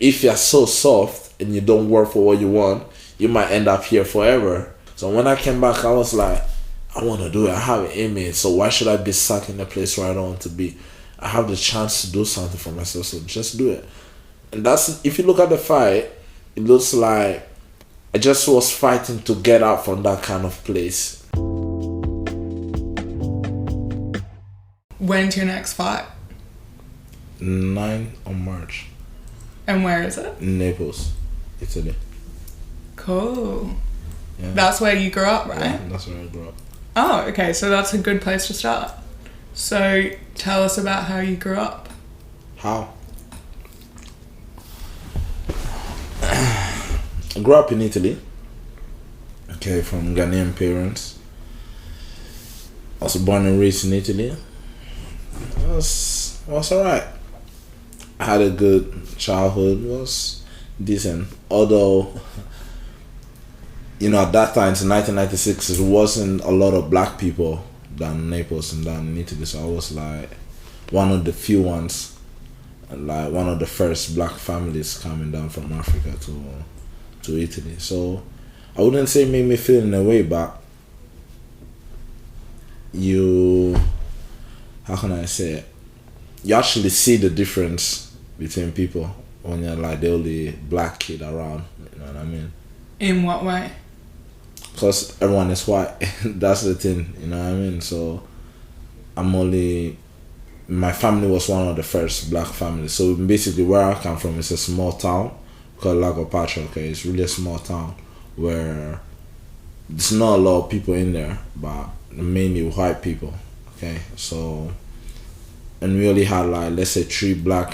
if you're so soft and you don't work for what you want, you might end up here forever. So when I came back, I was like, I want to do it. I have an image, so why should I be stuck in a place where I don't want to be? I have the chance to do something for myself, so just do it. And that's, if you look at the fight, it looks like I just was fighting to get out from that kind of place. When's your next fight? 9 on March. And where is it? Naples, Italy. Cool. Yeah. That's where you grew up, right? Yeah, that's where I grew up. Oh, okay. So that's a good place to start. So tell us about how you grew up. How? I grew up in Italy. Okay, from Ghanaian parents. I was born and raised in Italy. It was alright. I had a good childhood. It was decent. Although, at that time, in 1996, there wasn't a lot of black people down in Naples and down in Italy. So I was like one of the few ones, like one of the first black families coming down from Africa to Italy. So I wouldn't say it made me feel in a way, but how can I say it? You actually see the difference between people when you're like the only black kid around. You know what I mean? In what way? Because everyone is white. That's the thing. You know what I mean? So my family was one of the first black families. So basically where I come from is a small town called Lago Pacha. Okay, it's really a small town where there's not a lot of people in there, but mainly white people. Okay, so, and we only had like, let's say 3 black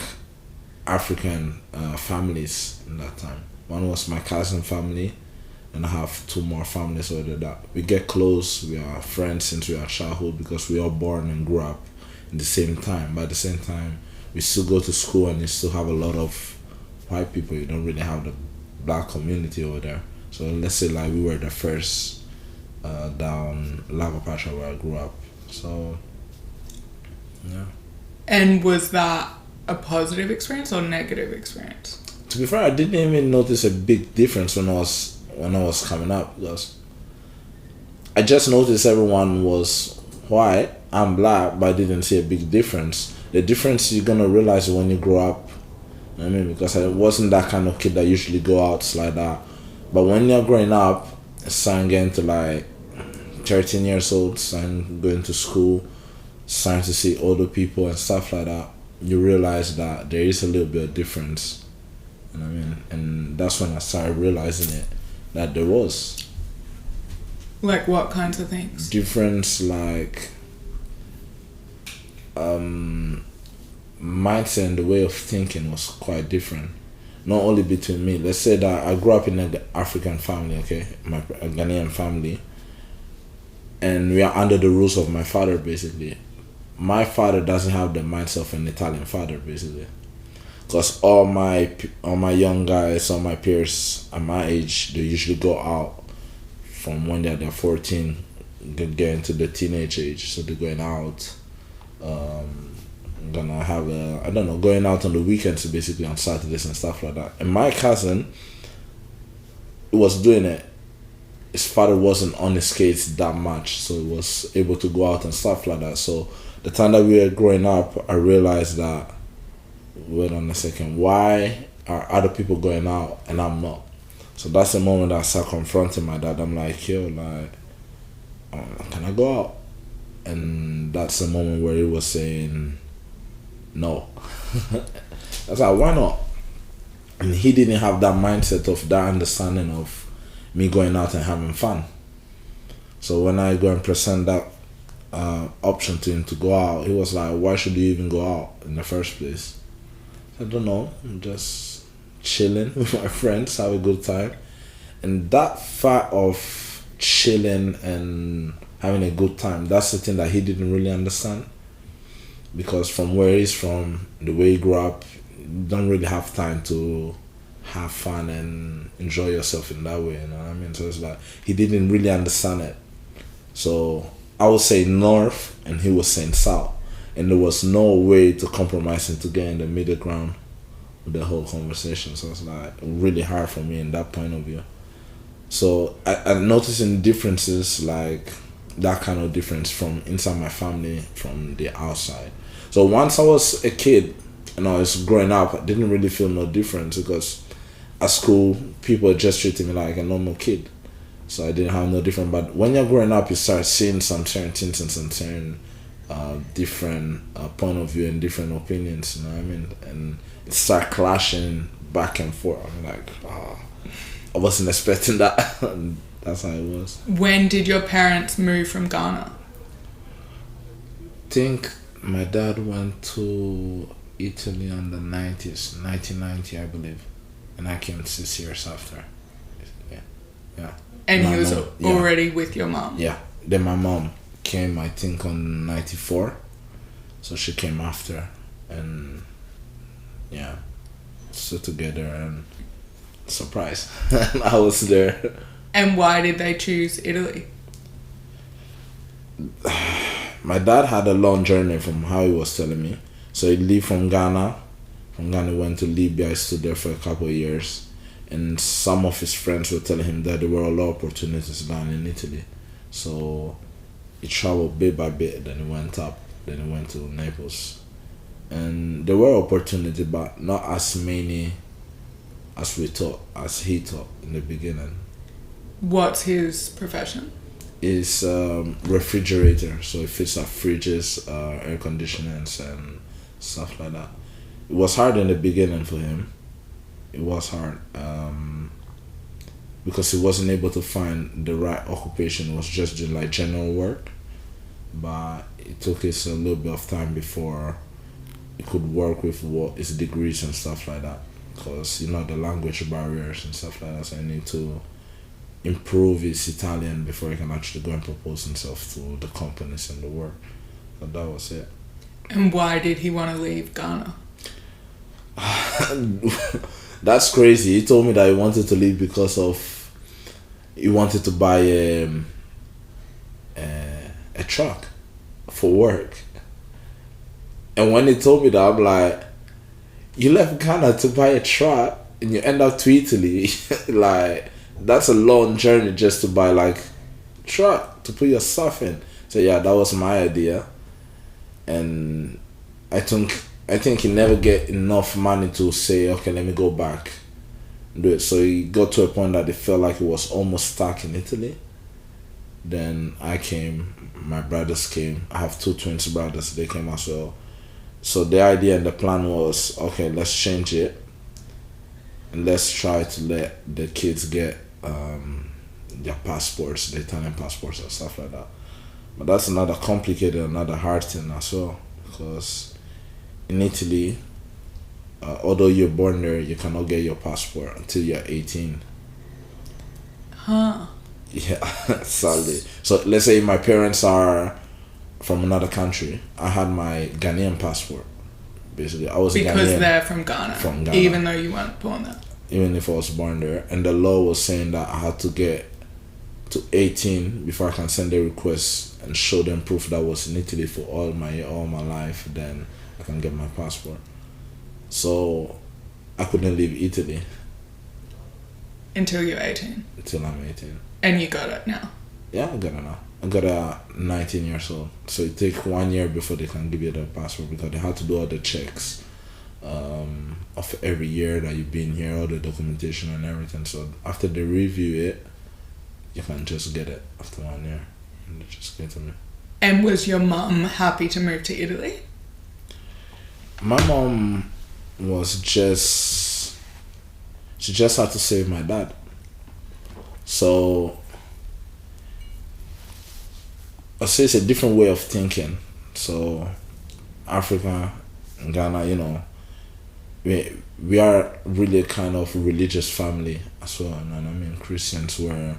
African families in that time. One was my cousin family, and I have 2 more families over that. We get close, we are friends since we are childhood because we all born and grew up in the same time. But at the same time, we still go to school and you still have a lot of white people. You don't really have the black community over there. So let's say like we were the first down Lago Pacha where I grew up. So, yeah. And was that a positive experience or negative experience? To be fair, I didn't even notice a big difference when I was coming up, because I just noticed everyone was white and black, but I didn't see a big difference. The difference you're gonna realize when you grow up. You know what I mean? Because I wasn't that kind of kid that usually go out like that. But when you're growing up, starting getting to like 13 years old, starting going to school, starting to see older people and stuff like that, you realize that there is a little bit of difference. You know what I mean? And that's when I started realizing it, that there was. Like what kinds of things? Difference, like mindset and the way of thinking was quite different. Not only between me. Let's say that I grew up in an African family, okay? A Ghanaian family. And we are under the rules of my father, basically. My father doesn't have the mindset of an Italian father, basically. Because all my young guys, all my peers at my age, they usually go out from when they're 14, get into the teenage age. So they're going out, gonna have going out on the weekends, basically on Saturdays and stuff like that. And my cousin was doing it. His father wasn't on his skates that much, so he was able to go out and stuff like that. So the time that we were growing up, I realized that, wait on a second, why are other people going out and I'm not? So that's the moment I started confronting my dad. I'm like, yo, like, can I go out? And that's the moment where he was saying no. I was like, why not? And he didn't have that mindset of that understanding of me going out and having fun. So when I go and present that option to him to go out, he was like, why should you even go out in the first place? I don't know, I'm just chilling with my friends, have a good time. And that fact of chilling and having a good time, that's the thing that he didn't really understand. Because from where he's from, the way he grew up, you don't really have time to have fun and enjoy yourself in that way, you know what I mean? So it's like, he didn't really understand it. So I was saying north and he was saying south. And there was no way to compromise and to get in the middle ground with the whole conversation. So it's like really hard for me in that point of view. So I'm noticing differences, like that kind of difference from inside my family from the outside. So once I was a kid and I was growing up, I didn't really feel no difference because at school people just treated me like a normal kid. So I didn't have no different. But when you're growing up, you start seeing some certain things and some certain different point of view and different opinions. You know what I mean? And it start clashing back and forth. I'm like, I wasn't expecting that. That's how it was. When did your parents move from Ghana? I think my dad went to Italy in the 90s, 1990, I believe. And I came 6 years after. Yeah. And My he was mom, already with your mum? Yeah. Then my mom came, I think, on 94. So she came after. And yeah, still together and surprise. I was there. And why did they choose Italy? My dad had a long journey from how he was telling me. So he lived from Ghana. From Ghana he went to Libya. He stood there for a couple of years. And some of his friends were telling him that there were a lot of opportunities down in Italy. So he traveled bit by bit. Then he went up. Then he went to Naples. And there were opportunities, but not as many as we thought, as he thought in the beginning. What's his profession? Is refrigerator, so it fits up fridges, air conditioners and stuff like that. It was hard in the beginning for him. It was hard because he wasn't able to find the right occupation. It was just doing like general work, but it took us a little bit of time before he could work with what his degrees and stuff like that, because you know the language barriers and stuff like that. So I need to improve his Italian before he can actually go and propose himself to the companies and the work. But that was it. And why did he want to leave Ghana? That's crazy. He told me that he wanted to leave because of he wanted to buy a truck for work. And when he told me that, I'm like, you left Ghana to buy a truck and you end up to Italy. Like, that's a long journey just to buy like truck to put your stuff in. So yeah, that was my idea. And I think he never get enough money to say, okay, let me go back and do it. So he got to a point that he felt like he was almost stuck in Italy. Then I came, my brothers came. I have two twins brothers, they came as well. So the idea and the plan was, okay, let's change it. And let's try to let the kids get their passports, the Italian passports and stuff like that. But that's another complicated, another hard thing as well. Because in Italy, although you're born there, you cannot get your passport until you're 18. Huh. Yeah, sadly. So let's say my parents are from another country. I had my Ghanaian passport. Basically, I was because Ghanaian. They're from Ghana. From Ghana. Even though you weren't born there. Even if I was born there. And the law was saying that I had to get to 18 before I can send a request and show them proof that I was in Italy for all my life. Then I can get my passport. So I couldn't leave Italy. Until you're 18. Until I'm 18. And you got it now. Yeah, I got it now. I got it 19 years old. So it takes 1 year before they can give you the passport because they have to do all the checks of every year that you've been here, all the documentation and everything. So after they review it, you can just get it after 1 year. And they just get to me. And was your mum happy to move to Italy? My mom was just... She just had to save my dad. So I'd say it's a different way of thinking. So Africa and Ghana, you know, we are really a kind of religious family as well. You know what I mean? Christians where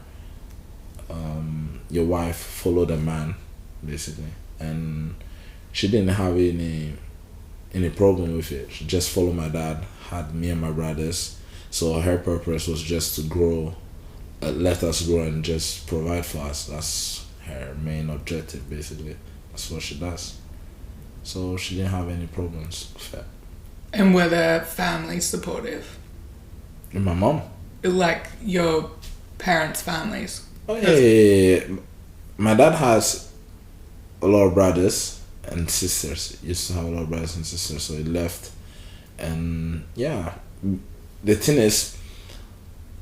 your wife followed a man basically, and she didn't have any problem with it. She just followed my dad, had me and my brothers. So her purpose was just to grow, let us grow and just provide for us. That's her main objective basically. That's what she does. So she didn't have any problems with that. And were the family supportive? And my mom. Like your parents' families? Oh yeah. My dad has a lot of brothers and sisters. He used to have a lot of brothers and sisters, so he left. And yeah, the thing is,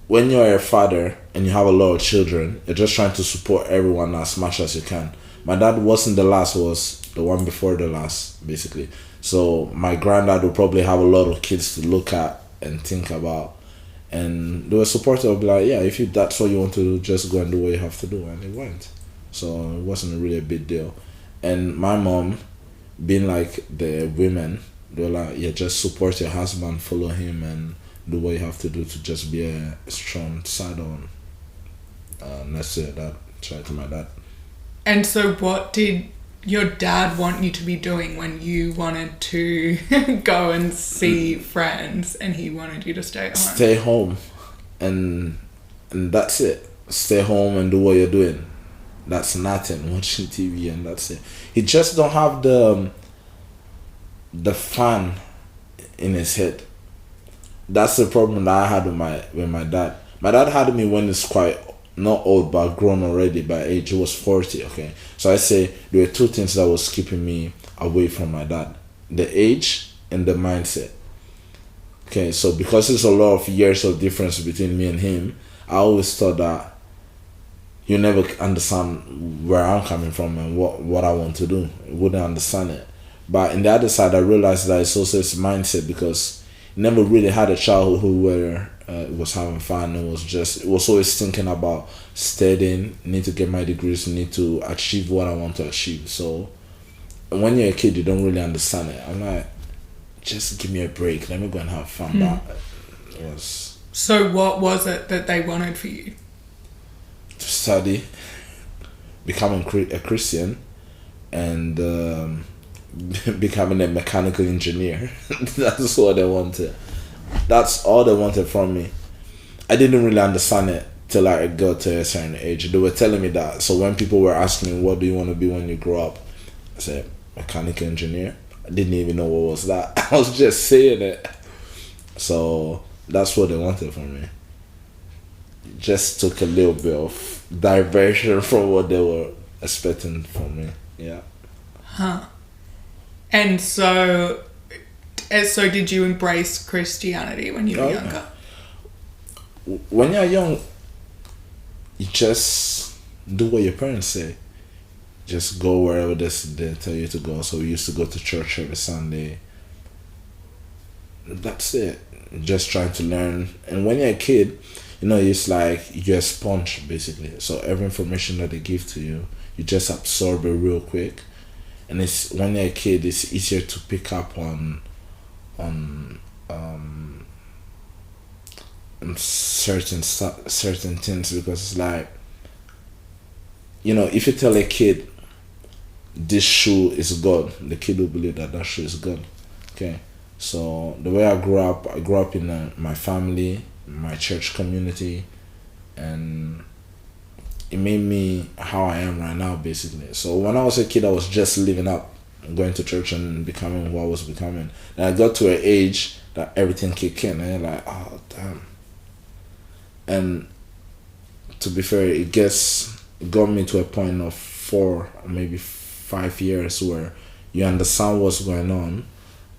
when you're a father and you have a lot of children, you're just trying to support everyone as much as you can. My dad wasn't the last, was the one before the last, basically. So my granddad would probably have a lot of kids to look at and think about. And they were supportive of like, yeah, if you that's what you want to do, just go and do what you have to do. And it went. So it wasn't really a big deal. And my mom, being like the women, they were like, yeah, just support your husband, follow him, and do what you have to do to just be a strong side on. Let's say that. Try to my dad. And so what did your dad want you to be doing when you wanted to go and see friends and he wanted you to stay at home? Stay home. And that's it. Stay home and do what you're doing. That's nothing. Watching TV and that's it. He just don't have the fun in his head. That's the problem that I had with my dad. My dad had me when he's quite not old but grown already by age. He was 40, okay. So I say there were two things that was keeping me away from my dad: the age and the mindset. Okay, so because there's a lot of years of difference between me and him, I always thought that you never understand where I'm coming from and what I want to do. You wouldn't understand it. But in the other side, I realized that it's also his mindset, because he never really had a childhood where was having fun. It was always thinking about studying, need to get my degrees, need to achieve what I want to achieve. So when you're a kid, you don't really understand it. I'm like, just give me a break. Let me go and have fun. But it was... So what was it that they wanted for you? To study, becoming a Christian, and becoming a mechanical engineer. That's what they wanted. That's all they wanted from me. I didn't really understand it till I got to a certain age. They were telling me that. So when people were asking me, what do you want to be when you grow up? I said, mechanical engineer. I didn't even know what was that. I was just saying it. So that's what they wanted from me. Just took a little bit of diversion from what they were expecting from me. Yeah. Huh. And so did you embrace Christianity when you were younger? When you're young, you just do what your parents say. Just go wherever they tell you to go. So we used to go to church every Sunday. That's it. Just trying to learn. And when you're a kid, it's like you're a sponge, basically. So every information that they give to you, you just absorb it real quick. And it's when you're a kid, it's easier to pick up on certain things, because it's like, if you tell a kid this shoe is God, the kid will believe that shoe is God. Okay, so the way I grew up in my family, my church community, and it made me how I am right now, basically. So when I was a kid, I was just living up, going to church and becoming who I was becoming. And I got to an age that everything kicked in, and you're like, oh damn. And to be fair, it got me to a point of 4 or maybe 5 years where you understand what's going on,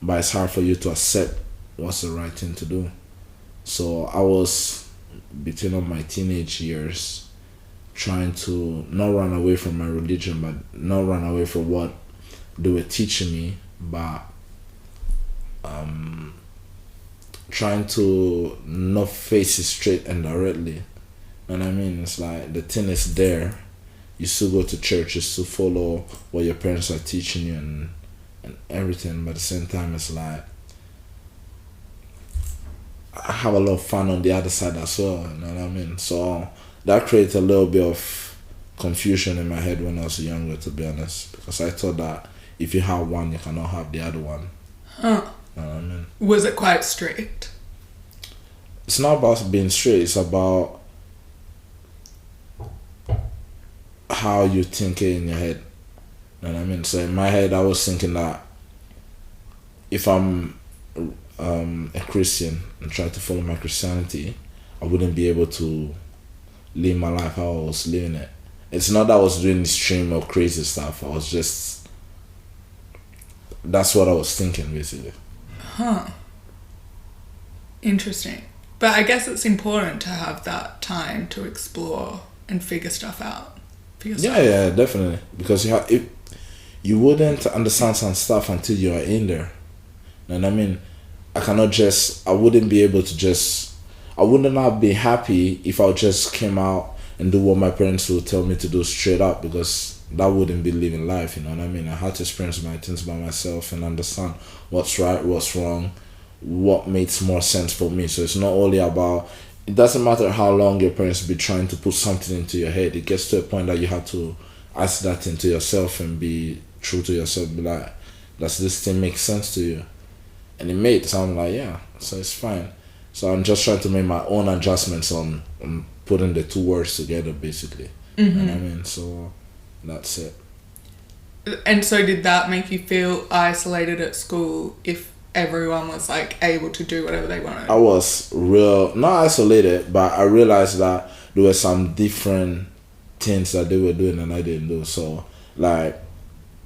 but it's hard for you to accept what's the right thing to do. So I was between my teenage years trying to not run away from my religion, but not run away from what they were teaching me, but trying to not face it straight and directly. You know what I mean? It's like the thing is there. You still go to church, you still follow what your parents are teaching you and everything, but at the same time it's like I have a lot of fun on the other side as well, you know what I mean? So that created a little bit of confusion in my head when I was younger, to be honest, because I thought that if you have one, you cannot have the other one. Huh. You know what I mean? Was it quite strict? It's not about being straight, it's about how you think it in your head. You know what I mean? So in my head, I was thinking that if I'm a Christian and try to follow my Christianity, I wouldn't be able to live my life how I was living it. It's not that I was doing extreme or crazy stuff. I was just, that's what I was thinking basically. Huh. Interesting. But I guess it's important to have that time to explore and figure stuff out for yourself. Yeah, definitely. Because you wouldn't understand some stuff until you are in there. And I mean, I wouldn't be able to just, I would not be happy if I just came out and do what my parents would tell me to do straight up, because that wouldn't be living life, you know what I mean? I had to experience my things by myself and understand what's right, what's wrong, what makes more sense for me. So it's not only about, it doesn't matter how long your parents be trying to put something into your head. It gets to a point that you have to ask that into yourself and be true to yourself. Be like, does this thing make sense to you? And it made. So I'm like, yeah, so it's fine. So I'm just trying to make my own adjustments on putting the two words together, basically. Mm-hmm. You know what I mean? So that's it. And so did that make you feel isolated at school if everyone was like able to do whatever they wanted? I was not isolated, but I realized that there were some different things that they were doing and I didn't do. So like,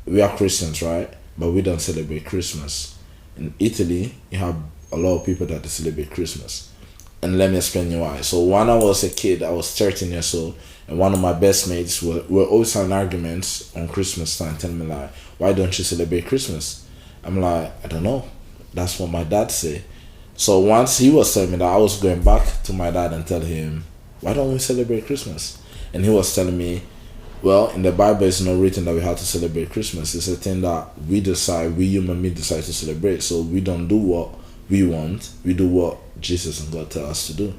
we are Christians, right? But we don't celebrate Christmas. In Italy, you have a lot of people that celebrate Christmas. And let me explain you why. So when I was a kid, I was 13 years old, and one of my best mates were always having arguments on Christmas time, telling me like, why don't you celebrate Christmas? I'm like, I don't know. That's what my dad said. So once he was telling me that, I was going back to my dad and tell him, why don't we celebrate Christmas? And he was telling me, well, in the Bible it's not written that we have to celebrate Christmas. It's a thing that we human beings decide to celebrate. So we don't do what we want, we do what Jesus and God tell us to do.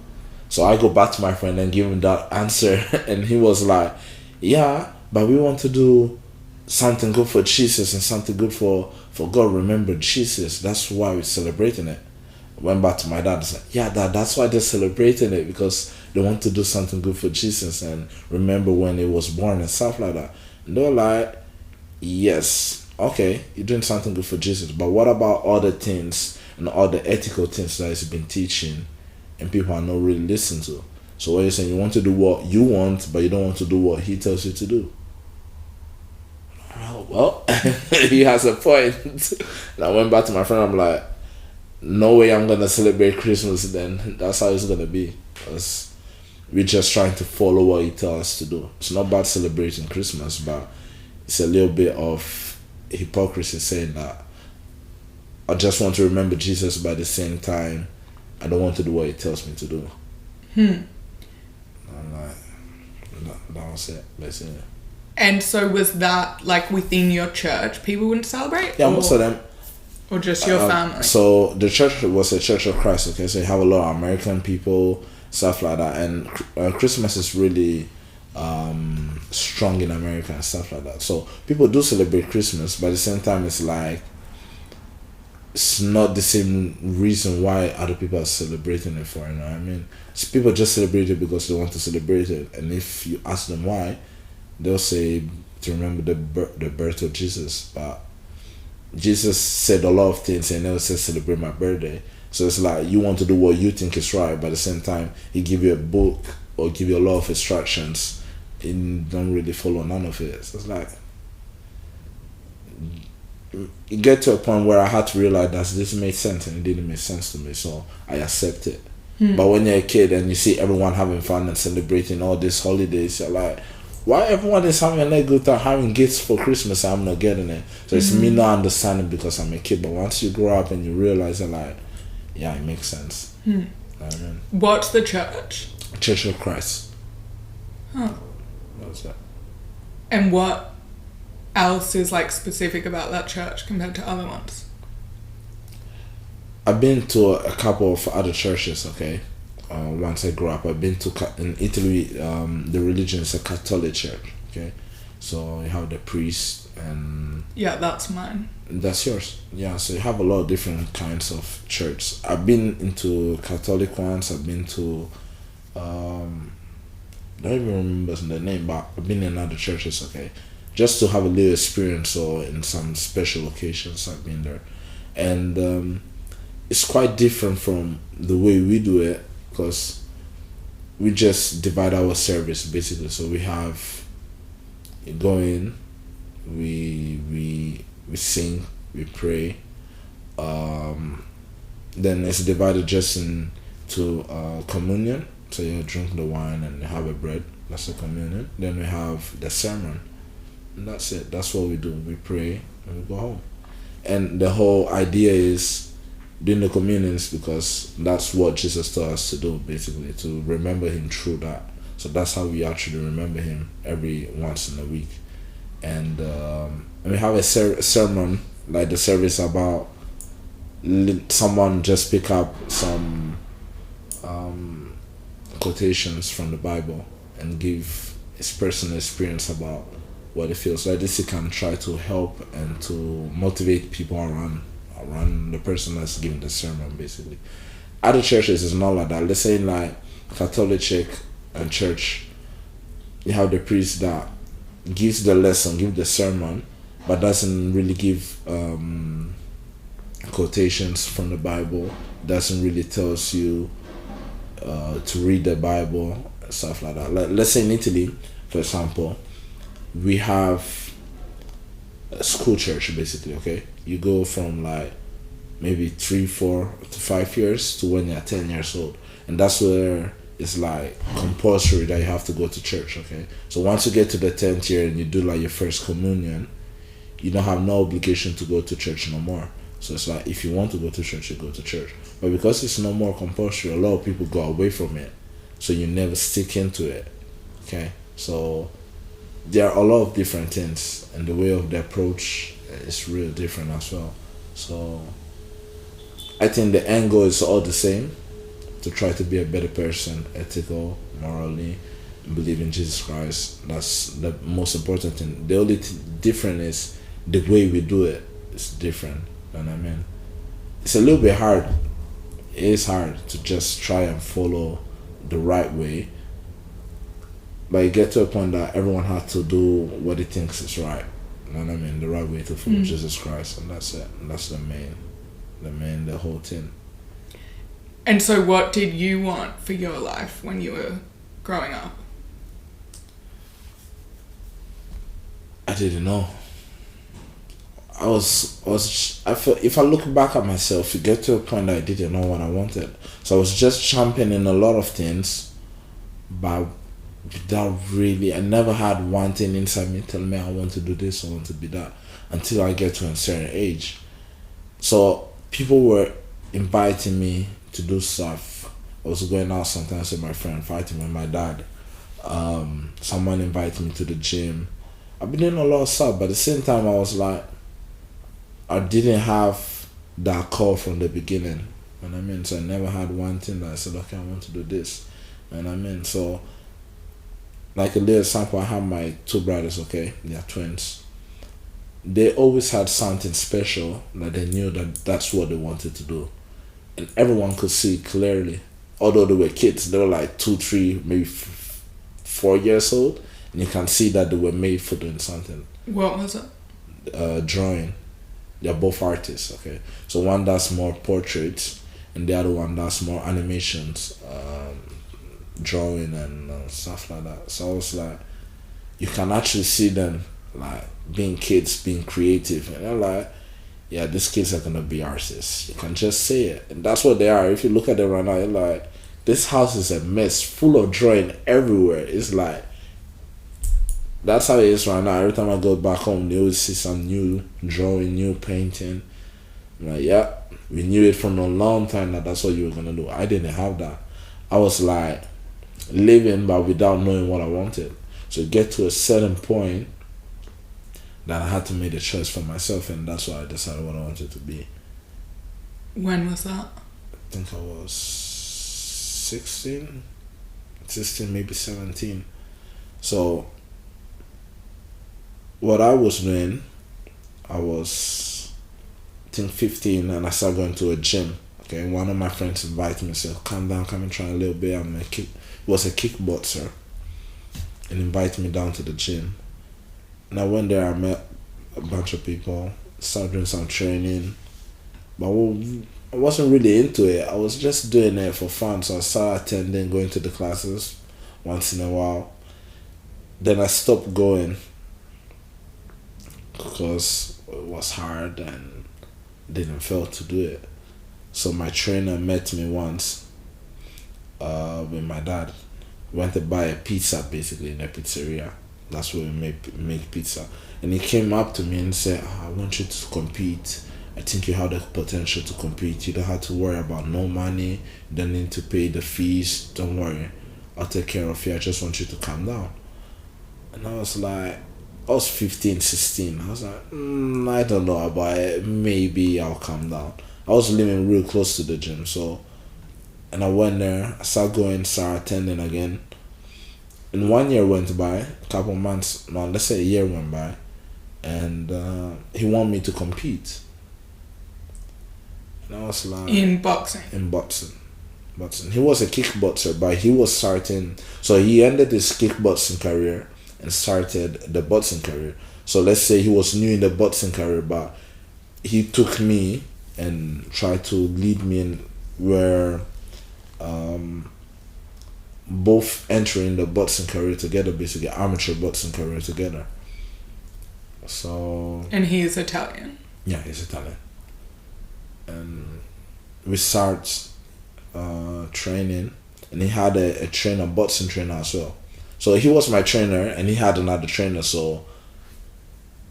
So I go back to my friend and give him that answer, and he was like, yeah, but we want to do something good for Jesus and something good for God. Remember Jesus, that's why we're celebrating it. Went back to my dad and said, yeah, that's why they're celebrating it, because they want to do something good for Jesus and remember when he was born and stuff like that. And they were like, yes, okay, you're doing something good for Jesus, but what about other things and all the ethical things that he's been teaching and people are not really listening to? So what you're saying, you want to do what you want, but you don't want to do what he tells you to do. Well, he has a point. And I went back to my friend, I'm like, no way I'm gonna celebrate Christmas then. That's how it's gonna be. Because we're just trying to follow what he tells us to do. It's not about celebrating Christmas, but it's a little bit of hypocrisy saying that I just want to remember Jesus, but at the same time I don't want to do what he tells me to do. I'm like, that was it, basically. And so was that like within your church, people wouldn't celebrate? Yeah, most of them. Or just your family? So the church was a Church of Christ, okay? So you have a lot of American people, stuff like that. And Christmas is really strong in America and stuff like that. So people do celebrate Christmas, but at the same time it's like, it's not the same reason why other people are celebrating it for, you know what I mean? So people just celebrate it because they want to celebrate it. And if you ask them why, they'll say to remember the birth of Jesus. But Jesus said a lot of things and never said celebrate my birthday. So it's like you want to do what you think is right, but at the same time he give you a book or give you a lot of instructions and don't really follow none of it. So it's like it get to a point where I had to realize that this made sense and it didn't make sense to me, so I accept it. But when you're a kid and you see everyone having fun and celebrating all these holidays, you're like, why everyone is having a good time, having gifts for Christmas, I'm not getting it. So it's me not understanding because I'm a kid. But once you grow up and you realize that, like, yeah, it makes sense. I mean, what's the church? Church of Christ. Huh. What's that? And what else is like specific about that church compared to other ones? I've been to a couple of other churches, okay? Once I grew up, I've been to, in Italy, the religion is a Catholic church, okay? So you have the priest and... Yeah, that's mine. That's yours. Yeah, so you have a lot of different kinds of church. I've been into Catholic ones, I've been to... I don't even remember the name, but I've been in other churches, okay? Just to have a little experience, or in some special occasions I've been there. And... it's quite different from the way we do it, because we just divide our service basically. So we have go in, we sing, we pray. Then it's divided just into communion. So you drink the wine and you have a bread. That's the communion. Then we have the sermon, and that's it. That's what we do. We pray and we go home. And the whole idea is doing the communions because that's what Jesus taught us to do, basically, to remember him through that. So that's how we actually remember him every once in a week. And we have a sermon, like the service about someone just pick up some quotations from the Bible and give his personal experience about what it feels like. This, he can try to help and to motivate people around the person that's giving the sermon, basically. Other churches is not like that. Let's say in like Catholic church, you have the priest that gives the lesson, give the sermon, but doesn't really give quotations from the Bible, doesn't really tells you to read the Bible, stuff like that. Like, let's say in Italy, for example, we have a school church, basically. Okay, you go from like maybe 3, 4 to 5 years to when you're 10 years old, and that's where it's like compulsory that you have to go to church. Okay, so once you get to the 10th year and you do like your first communion, you don't have no obligation to go to church no more. So it's like, if you want to go to church, you go to church. But because it's no more compulsory, a lot of people go away from it. So you never stick into it. Okay? So there are a lot of different things, and the way of the approach is really different as well. So I think the end goal is all the same, to try to be a better person, ethical, morally, and believe in Jesus Christ. That's the most important thing. The only different is the way we do it is different. You know what I mean? It's a little bit hard. It is hard to just try and follow the right way, but you get to a point that everyone has to do what he thinks is right. You know what I mean? The right way to follow Jesus Christ, and that's it. And that's the whole thing. And so what did you want for your life when you were growing up? I didn't know. I feel, if I look back at myself, you get to a point that I didn't know what I wanted. So I was just championing a lot of things, but without really, I never had one thing inside me telling me I want to do this, I want to be that, until I get to a certain age. So people were inviting me to do stuff. I was going out sometimes with my friend, fighting with my dad. Someone invited me to the gym. I've been doing a lot of stuff, but at the same time I was like, I didn't have that call from the beginning. You know what I mean? So I never had one thing that I said, okay, I want to do this. You know what I mean? So, like a little example, I have my 2 brothers, okay? They are twins. They always had something special that they knew that that's what they wanted to do. And everyone could see clearly. Although they were kids, they were like 2, 3, maybe 4 years old. And you can see that they were made for doing something. What was it? Drawing. They're both artists, okay? So one does more portraits, and the other one does more animations, drawing and stuff like that. So I was like, you can actually see them like being kids, being creative, and they're like, yeah, these kids are gonna be artists. You can just say it, and that's what they are. If you look at them right now, you're like, this house is a mess, full of drawing everywhere. It's like, that's how it is right now. Every time I go back home, they always see some new drawing, new painting. I'm like, yeah, we knew it from a long time that that's what you were gonna do. I didn't have that. I was like living, but without knowing what I wanted. So get to a certain point that I had to make a choice for myself, and that's why I decided what I wanted to be. When was that? I think I was 16, maybe 17. So what I was doing, I was, I think 15, and I started going to a gym. Okay, one of my friends invited me and said, come down, come and try a little bit. Was a kickboxer, and invited me down to the gym. And I went there, I met a bunch of people, started doing some training. But I wasn't really into it. I was just doing it for fun. So I started attending, going to the classes once in a while. Then I stopped going because it was hard and didn't feel to do it. So my trainer met me once with my dad. Went to buy a pizza basically in a pizzeria. That's where we make pizza. And he came up to me and said, I want you to compete. I think you have the potential to compete. You don't have to worry about no money. You don't need to pay the fees. Don't worry. I'll take care of you. I just want you to calm down. And I was like, I was 15, 16. I was like, I don't know about it. Maybe I'll calm down. I was living real close to the gym. And I went there. I started going, started attending again. And 1 year went by. A couple months. No, let's say a year went by. And he wanted me to compete. And I was like... In boxing? In boxing. He was a kickboxer, but he was starting... So he ended his kickboxing career and started the boxing career. So let's say he was new in the boxing career, but he took me and tried to lead me in where both entering the boxing career together, basically amateur boxing career together. So... And he is Italian? Yeah, he's Italian. And we start training, and he had a trainer, boxing trainer as well. So he was my trainer, and he had another trainer, so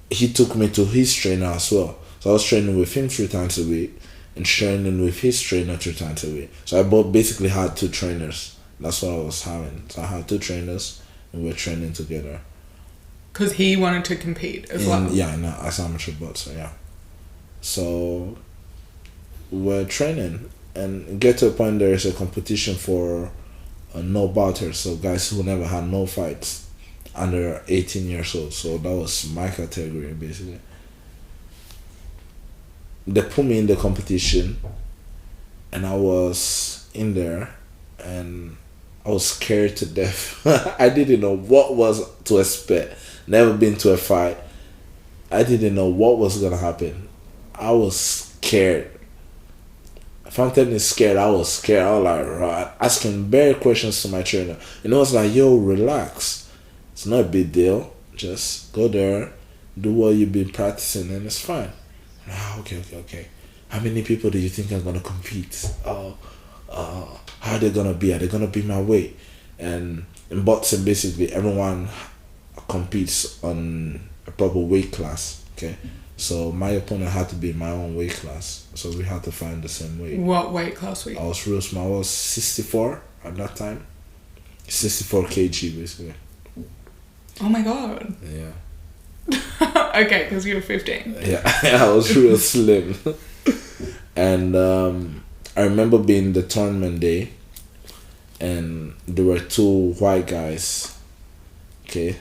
he took me to his trainer as well. So I was training with him 3 times a week, and training with his trainer 3 times a week. So I basically had 2 trainers. That's what I was having. So I had 2 trainers, and we were training together. Because he wanted to compete as well? Yeah, no, as amateur boxer, yeah. So we're training, and get to a point there is a competition for no bouters, so guys who never had no fights under 18 years old. So that was my category basically. They put me in the competition, and I was in there, and I was scared to death. I didn't know what was to expect. Never been to a fight. I didn't know what was gonna happen. I was scared. If I'm telling you scared, I was scared. I was like, right, asking bare questions to my trainer. And I was like, yo, relax. It's not a big deal. Just go there, do what you've been practicing, and it's fine. Okay. How many people do you think are going to compete? How are they going to be? Are they going to be my weight? And in boxing, basically, everyone competes on a proper weight class, okay? So my opponent had to be in my own weight class. So we had to find the same weight. What weight class were you? I was real small. I was 64 at that time. 64 kg, basically. Oh my god. Yeah. Okay, because you were 15. Yeah, I was real slim. And I remember being the tournament day, and there were 2 white guys, okay?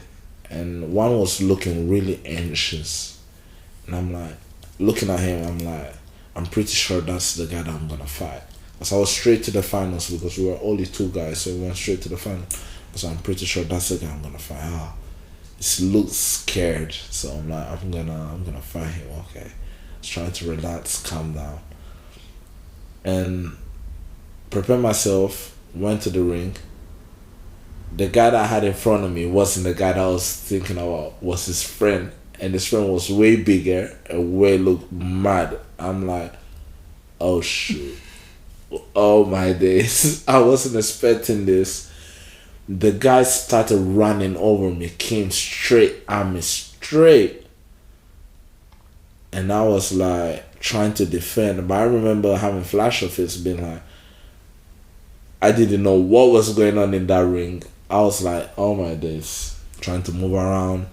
And one was looking really anxious. And I'm like, looking at him, I'm like, I'm pretty sure that's the guy that I'm gonna fight. So I was straight to the finals because we were only 2 guys, so we went straight to the final. So I'm pretty sure that's the guy I'm gonna fight. He looks scared, so I'm like, I'm gonna fight him. Okay, I was trying to relax, calm down, and prepare myself. Went to the ring. The guy that I had in front of me wasn't the guy that I was thinking about. Was his friend. And his friend was way bigger and way looked mad. I'm like, oh shoot. Oh my days. I wasn't expecting this. The guy started running over me, came straight at me, straight. And I was like trying to defend. But I remember having flash of it, being like, I didn't know what was going on in that ring. I was like, oh my days. Trying to move around.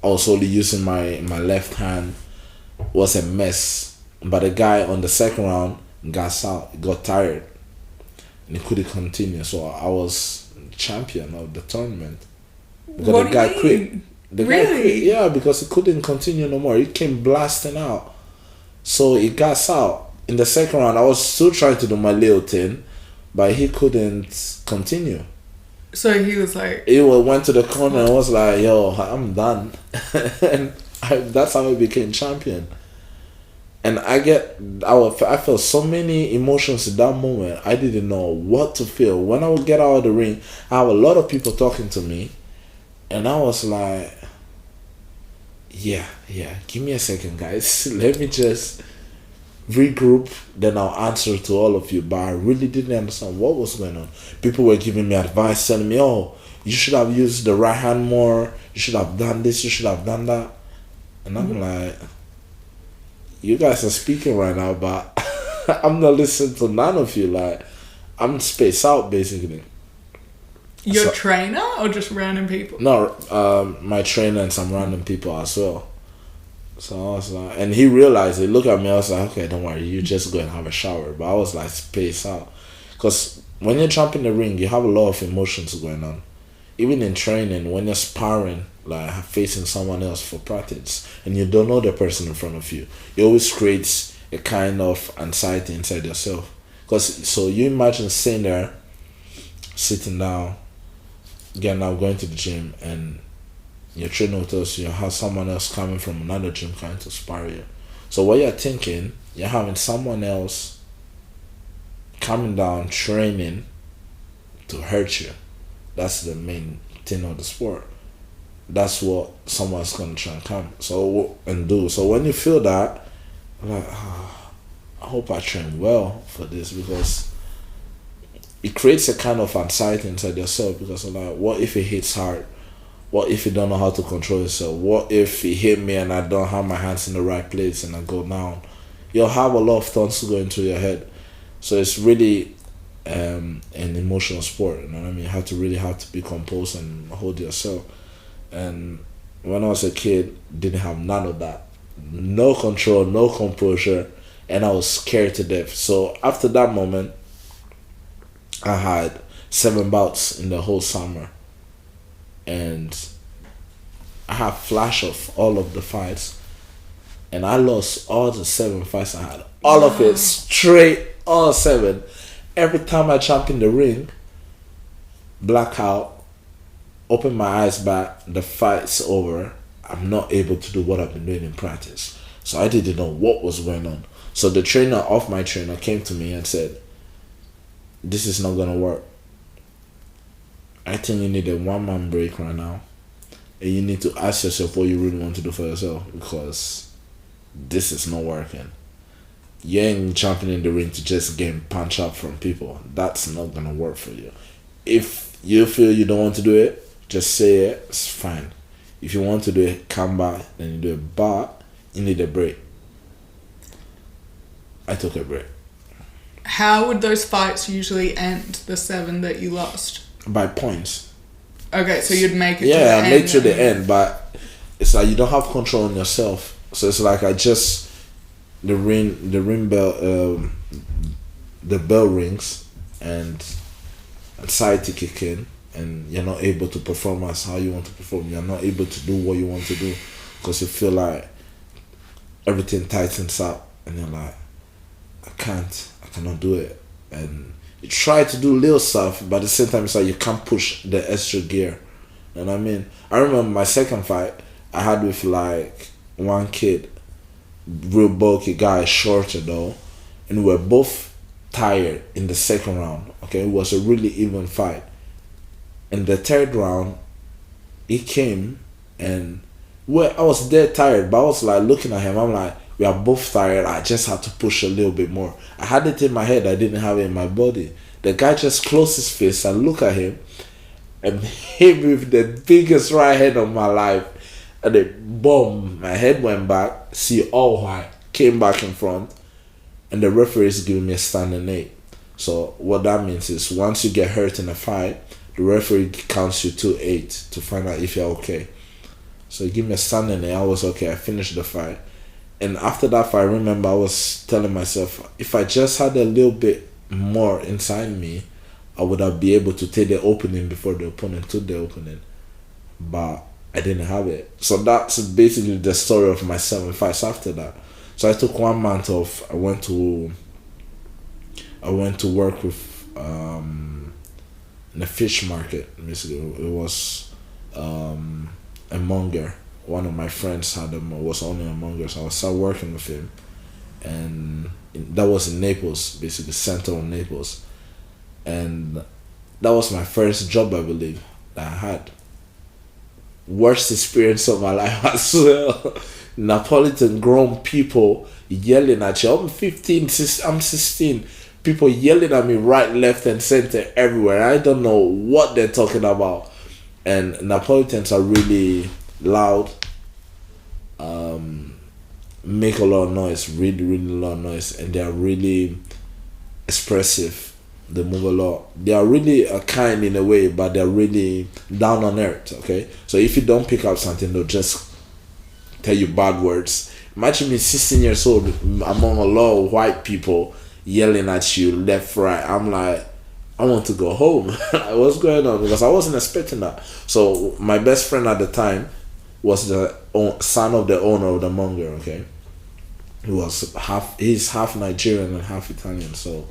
I was only using my left hand. Was a mess. But the guy on the second round got tired, and he couldn't continue. So I was champion of the tournament. Because what the guy do you quit. mean? The Really? guy quit. Yeah, because he couldn't continue no more. He came blasting out. So he gas out. In the second round, I was still trying to do my little thing, but he couldn't continue. So he was like... He went to the corner and was like, yo, I'm done. And that's how I became champion. And I felt so many emotions in that moment. I didn't know what to feel. When I would get out of the ring, I have a lot of people talking to me, and I was like, yeah, give me a second, guys. Let me just regroup, then I'll answer to all of you. But I really didn't understand what was going on. People were giving me advice, telling me, oh, you should have used the right hand more, you should have done this, you should have done that. And I'm like, you guys are speaking right now, but I'm not listening to none of you. Like, I'm spaced out basically. Your trainer or just random people? No, my trainer and some random people as well. So I was like, and he realized it. Look at me. I was like, okay, don't worry, you just go and have a shower. But I was like, spaced out, because when you jump in the ring, you have a lot of emotions going on. Even in training, when you're sparring, like facing someone else for practice, and you don't know the person in front of you, it always creates a kind of anxiety inside yourself. Because so you imagine sitting there, sitting down, getting out, going to the gym, and your trainer will tell you have someone else coming from another gym trying to spar you. So what you're thinking, you're having someone else coming down training to hurt you. That's the main thing of the sport. That's what someone's gonna try and come and do. So when you feel that, I'm like, I hope I train well for this, because it creates a kind of anxiety inside yourself, because I'm like, what if it hits hard? What if you don't know how to control yourself? What if it hit me and I don't have my hands in the right place and I go down? You'll have a lot of thoughts going through your head. So it's really an emotional sport, you know what I mean? You have to be composed and hold yourself. And when I was a kid, didn't have none of that. No control, no composure, and I was scared to death. So after that moment, I had 7 bouts in the whole summer. And I have flash of all of the fights, and I lost all the 7 fights I had. All of it straight, all 7. Every time I jump in the ring, blackout, open my eyes back, the fight's over. I'm not able to do what I've been doing in practice. So I didn't know what was going on. So the trainer of my trainer came to me and said, this is not gonna work. I think you need a 1-man break right now, and you need to ask yourself what you really want to do for yourself, because this is not working. You ain't jumping in the ring to just get punch up from people. That's not gonna work for you. If you feel you don't want to do it, just say it. It's fine. If you want to do it, come back, then you do it. But you need a break. I took a break. How would those fights usually end, the 7 that you lost? By points. Okay, so you'd make it to the end. Yeah, I made to the end, but it's like you don't have control on yourself. So it's like the ring bell, the bell rings, and anxiety kick in, and you're not able to perform as how you want to perform. You're not able to do what you want to do, because you feel like everything tightens up, and you're like, I cannot do it. And you try to do little stuff, but at the same time it's like you can't push the extra gear. You know what I mean? I remember my second fight I had with like one kid, real bulky guy, shorter though, and we were both tired in the second round. Okay, it was a really even fight. In the third round, he came and I was dead tired, but I was like looking at him, I'm like, we are both tired, I just had to push a little bit more. I had it in my head, I didn't have it in my body. The guy just closed his face and looked at him and hit me with the biggest right hand of my life. And then boom, my head went back, see all white, came back in front, and the referee is giving me a standing 8. So what that means is once you get hurt in a fight, the referee counts you to 8 to find out if you're okay. So he gave me a standing 8, I was okay, I finished the fight. And after that fight, I remember I was telling myself, if I just had a little bit more inside me, I would have been able to take the opening before the opponent took the opening. But I didn't have it. So that's basically the story of my 7 fights after that. So I took 1 month off. I went to work with in a fish market. Basically, it was a monger. One of my friends had them, was only a monger, so I started working with him. and that was in Naples, basically center of Naples, and that was my first job, I believe, that I had. Worst experience of my life as well. Napolitan grown people yelling at you. I'm 15, I'm 16. People yelling at me right, left, and center everywhere. I don't know what they're talking about. And Napolitans are really loud, make a lot of noise, really, really a lot of noise, and they are really expressive. They move a lot. They are really kind in a way, but they're really down on earth. Okay, so if you don't pick up something, they'll just tell you bad words. Imagine me 16 years old among a lot of white people yelling at you left, right. I'm like, I want to go home. Like, what's going on? Because I wasn't expecting that. So my best friend at the time was the son of the owner of the monger. Okay, he's half Nigerian and half Italian. So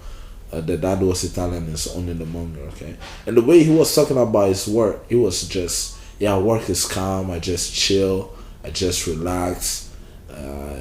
the dad was Italian and is owning the monger. Okay, and the way he was talking about his work, he was just, yeah, work is calm. I just chill. I just relax.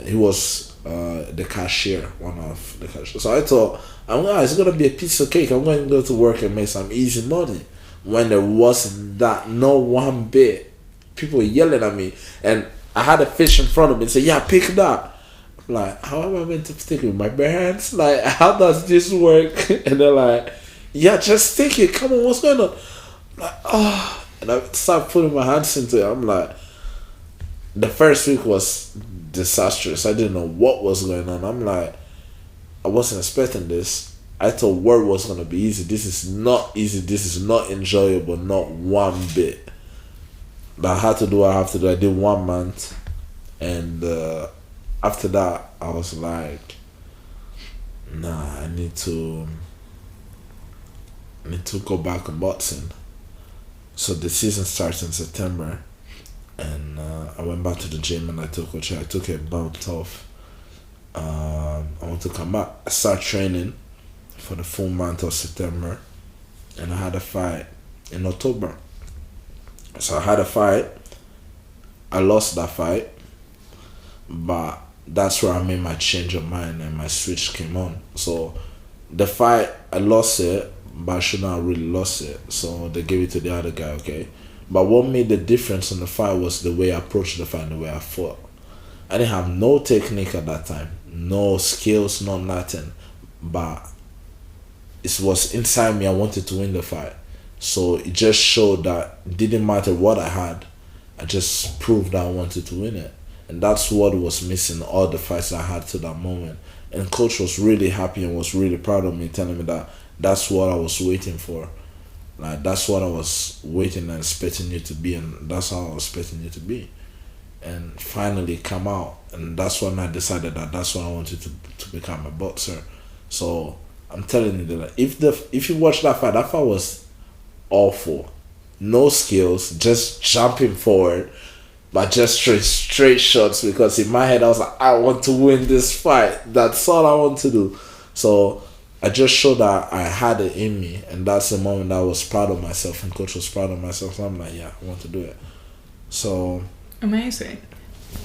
He was the cashier, one of the cashiers. So I thought, it's gonna be a piece of cake. I'm going to go to work and make some easy money. When there wasn't that, no one bit. People yelling at me, and I had a fish in front of me and say, "Yeah, pick that." I'm like, how am I meant to take it with my bare hands? Like, how does this work? And they're like, "Yeah, just take it. Come on, what's going on?" I'm like, oh, and I start putting my hands into it. I'm like, the first week was disastrous. I didn't know what was going on. I'm like, I wasn't expecting this. I thought work was gonna be easy. This is not easy. This is not enjoyable. Not one bit. But I had to do what I have to do. I did 1 month, and after that, I was like, nah, I need to go back on boxing. So the season starts in September, and I went back to the gym and I took a month off. I want to come back. I start training for the full month of September, and I had a fight in October. So I had a fight. I lost that fight, but that's where I made my change of mind and my switch came on. So the fight, I lost it, but I shouldn't have really lost it. So they gave it to the other guy, okay? But what made the difference in the fight was the way I approached the fight and the way I fought. I didn't have no technique at that time, no skills, no nothing. But it was inside me. I wanted to win the fight. So it just showed that it didn't matter what I had. I just proved that I wanted to win it. And that's what was missing all the fights I had to that moment. And coach was really happy and was really proud of me, telling me that that's what I was waiting for. Like, that's what I was waiting and expecting you to be, and that's how I was expecting you to be. And finally come out. And that's when I decided that that's what I wanted to become a boxer. So I'm telling you that if you watch that fight was awful. No skills, just jumping forward, but just straight shots, because in my head I was like, I want to win this fight. That's all I want to do. So I just showed that I had it in me, and that's the moment I was proud of myself, and coach was proud of myself. So I'm like, yeah, I want to do it. So amazing.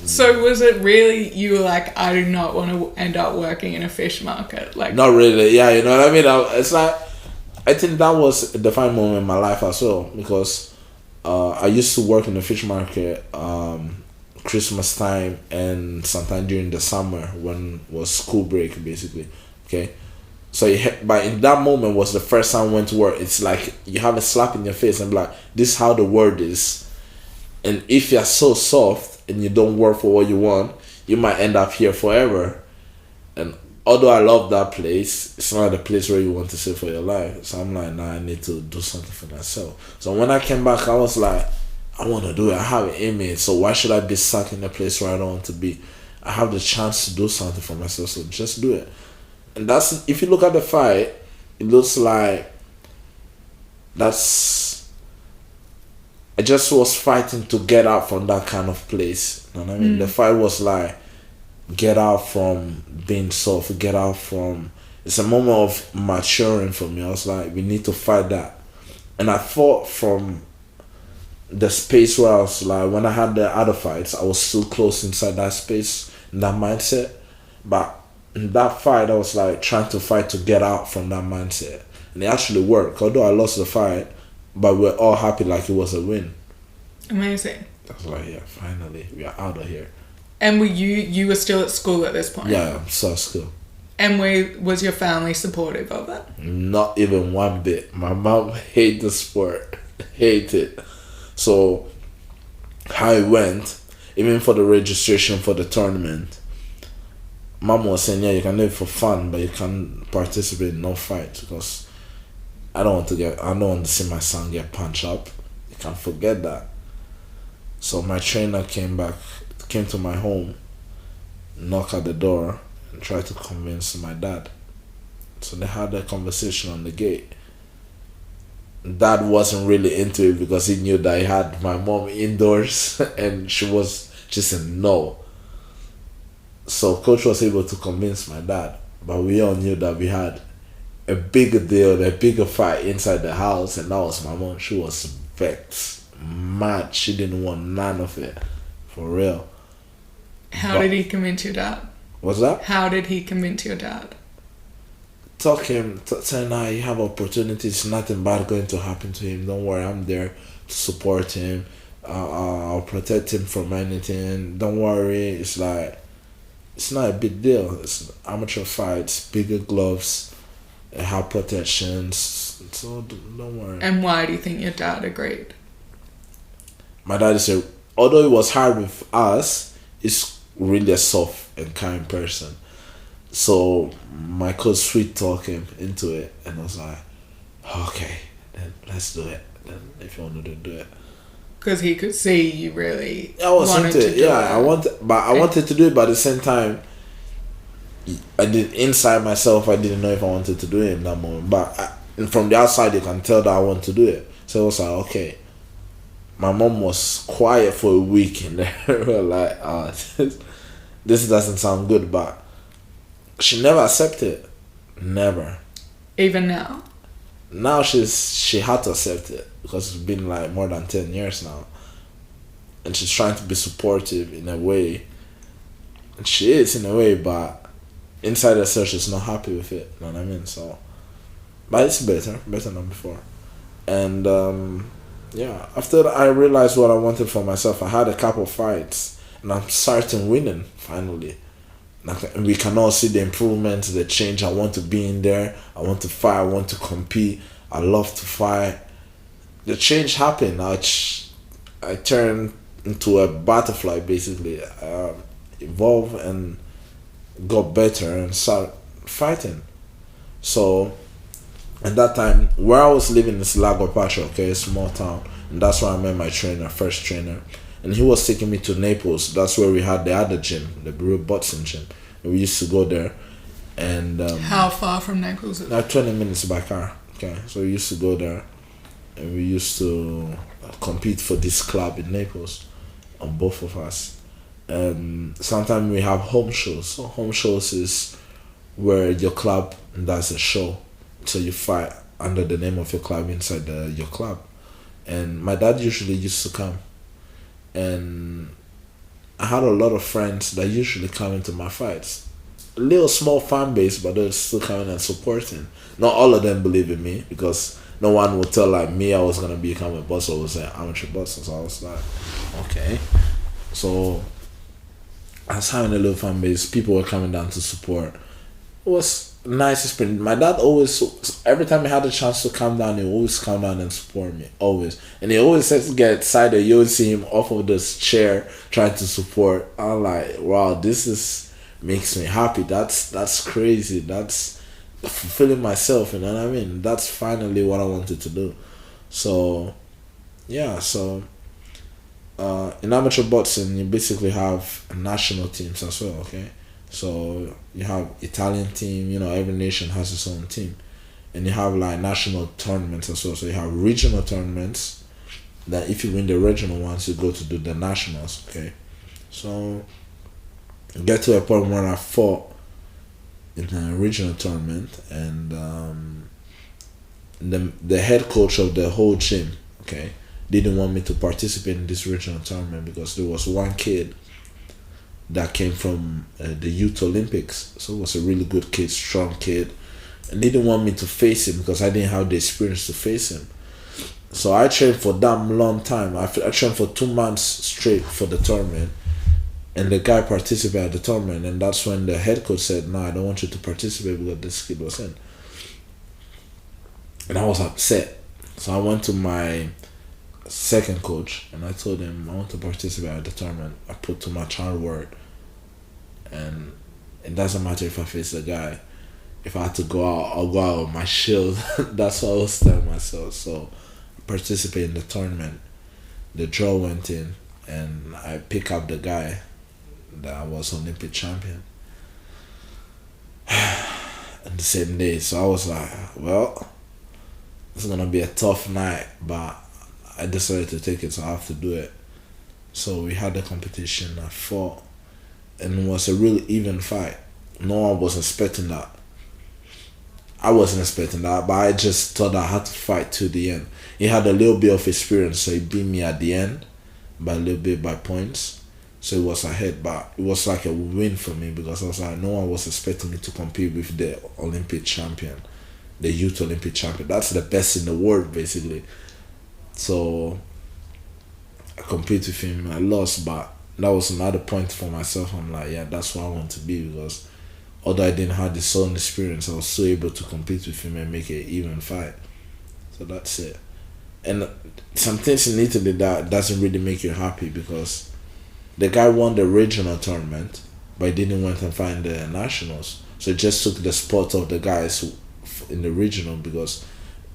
So was it really, you were like, I do not want to end up working in a fish market? Like, not really. Yeah, you know what I mean? It's like, I think that was a defining moment in my life as well, because I used to work in the fish market Christmas time and sometime during the summer when was school break, basically. Okay, so but in that moment was the first time I went to work. It's like you have a slap in your face and be like, this is how the world is. And if you're so soft and you don't work for what you want, you might end up here forever. And although I love that place, it's not the place where you want to stay for your life. So I'm like, nah, I need to do something for myself. So when I came back, I was like, I want to do it. I have an image. So why should I be stuck in a place where I don't want to be? I have the chance to do something for myself. So just do it. And that's, if you look at the fight, it looks like I just was fighting to get out from that kind of place. You know what I mean? The fight was like, get out from being soft, get out from, it's a moment of maturing for me. I was like, we need to fight that. And I fought from the space where I was like, when I had the other fights, I was still close inside that space, in that mindset. But in that fight, I was like trying to fight to get out from that mindset, and it actually worked. Although I lost the fight, but we're all happy like it was a win. Amazing. I was like, yeah, finally we are out of here. And you were still at school at this point? Yeah, I'm still at school. And was your family supportive of it? Not even one bit. My mom hated the sport, hate it. So how it went, even for the registration for the tournament, mom was saying, yeah, you can do it for fun, but you can't participate in no fight because I don't want to see my son get punched up. You can't forget that. So my trainer came to my home, knocked at the door, and tried to convince my dad. So they had a conversation on the gate. Dad wasn't really into it because he knew that I had my mom indoors and she said no. So coach was able to convince my dad, but we all knew that we had a bigger deal, a bigger fight inside the house, and that was my mom. She was vexed, mad. She didn't want none of it, for real. How did he convince your dad? What's that? How did he convince your dad? Saying, nah, you have opportunities, nothing bad going to happen to him. Don't worry, I'm there to support him. I'll protect him from anything. Don't worry. It's like, it's not a big deal. It's amateur fights, bigger gloves, have protections. So don't worry. And why do you think your dad agreed? My dad said, although it was hard with us, he's really a soft and kind person. So my coach sweet talked him into it, and I was like, okay, then let's do it. Then if you want to do it. Because he could see you really I was wanted into to it. do Yeah, it. I wanted to do it, but at the same time, I did inside myself. I didn't know if I wanted to do it in that moment. But from the outside, you can tell that I want to do it. So I was like, okay. My mom was quiet for a week, and they were like, this doesn't sound good, but she never accepted it. Never. Even now? Now she had to accept it because it's been like more than 10 years now. And she's trying to be supportive in a way. And she is in a way, but inside herself she's not happy with it. You know what I mean? So, but it's better than before. And yeah, after I realized what I wanted for myself, I had a couple fights and I'm starting winning finally. And we can all see the improvements, the change. I want to be in there. I want to fight. I want to compete. I love to fight. The change happened. I turned into a butterfly, basically. Evolved and got better and started fighting. So, at that time, where I was living is Lago Pacho, okay, a small town. And that's where I met my first trainer. And he was taking me to Naples. That's where we had the other gym, the real Boateng gym. And we used to go there. And how far from Naples is it? like 20 minutes by car. Okay, so we used to go there. And we used to compete for this club in Naples, on both of us. And sometimes we have home shows. So home shows is where your club does a show. So you fight under the name of your club inside your club. And my dad usually used to come. And I had a lot of friends that usually come into my fights. A little small fan base, but they're still coming and supporting. Not all of them believe in me because no one would tell like me I was gonna become a boss or was an amateur boss. So I was like, okay. So I was having a little fan base. People were coming down to support. It was nice experience. My dad always, every time he had a chance to come down, he always come down and support me, always. And he always says to get excited. You always see him off of this chair trying to support. I'm like, wow, makes me happy. That's crazy. That's fulfilling myself. You know what I mean? That's finally what I wanted to do. So, yeah. So, in amateur boxing, you basically have national teams as well. Okay. So you have Italian team, every nation has its own team. And you have like national tournaments as well. So you have regional tournaments that if you win the regional ones, you go to do the nationals, okay? So you get to a point where I fought in a regional tournament and the head coach of the whole gym, okay, didn't want me to participate in this regional tournament because there was one kid that came from the Youth Olympics. So it was a really good kid, strong kid. And they didn't want me to face him because I didn't have the experience to face him. So I trained for damn long time. I trained for 2 months straight for the tournament. And the guy participated at the tournament. And that's when the head coach said, no, I don't want you to participate because this kid was in. And I was upset. So I went to my second coach and I told him I want to participate at the tournament. I put too much hard work. And it doesn't matter if I face the guy. If I had to go out, I'll go out with my shield. That's what I was telling myself. So I participated in the tournament. The draw went in and I picked up the guy that was Olympic champion. And the same day. So I was like, well, it's gonna be a tough night, but I decided to take it, so I have to do it. So we had the competition, I fought, and it was a really even fight. No one was expecting that. I wasn't expecting that, but I just thought I had to fight to the end. He had a little bit of experience, so he beat me at the end by a little bit by points. So it was ahead, but it was like a win for me because I was like, no one was expecting me to compete with the Olympic champion, the Youth Olympic champion. That's the best in the world, basically. So I competed with him. I lost, but that was another point for myself. I'm like, yeah, that's what I want to be because although I didn't have the same experience, I was still able to compete with him and make it even fight. So that's it. And some things in Italy that doesn't really make you happy because the guy won the regional tournament, but he didn't want to find the nationals. So it just took the spot of the guys in the regional because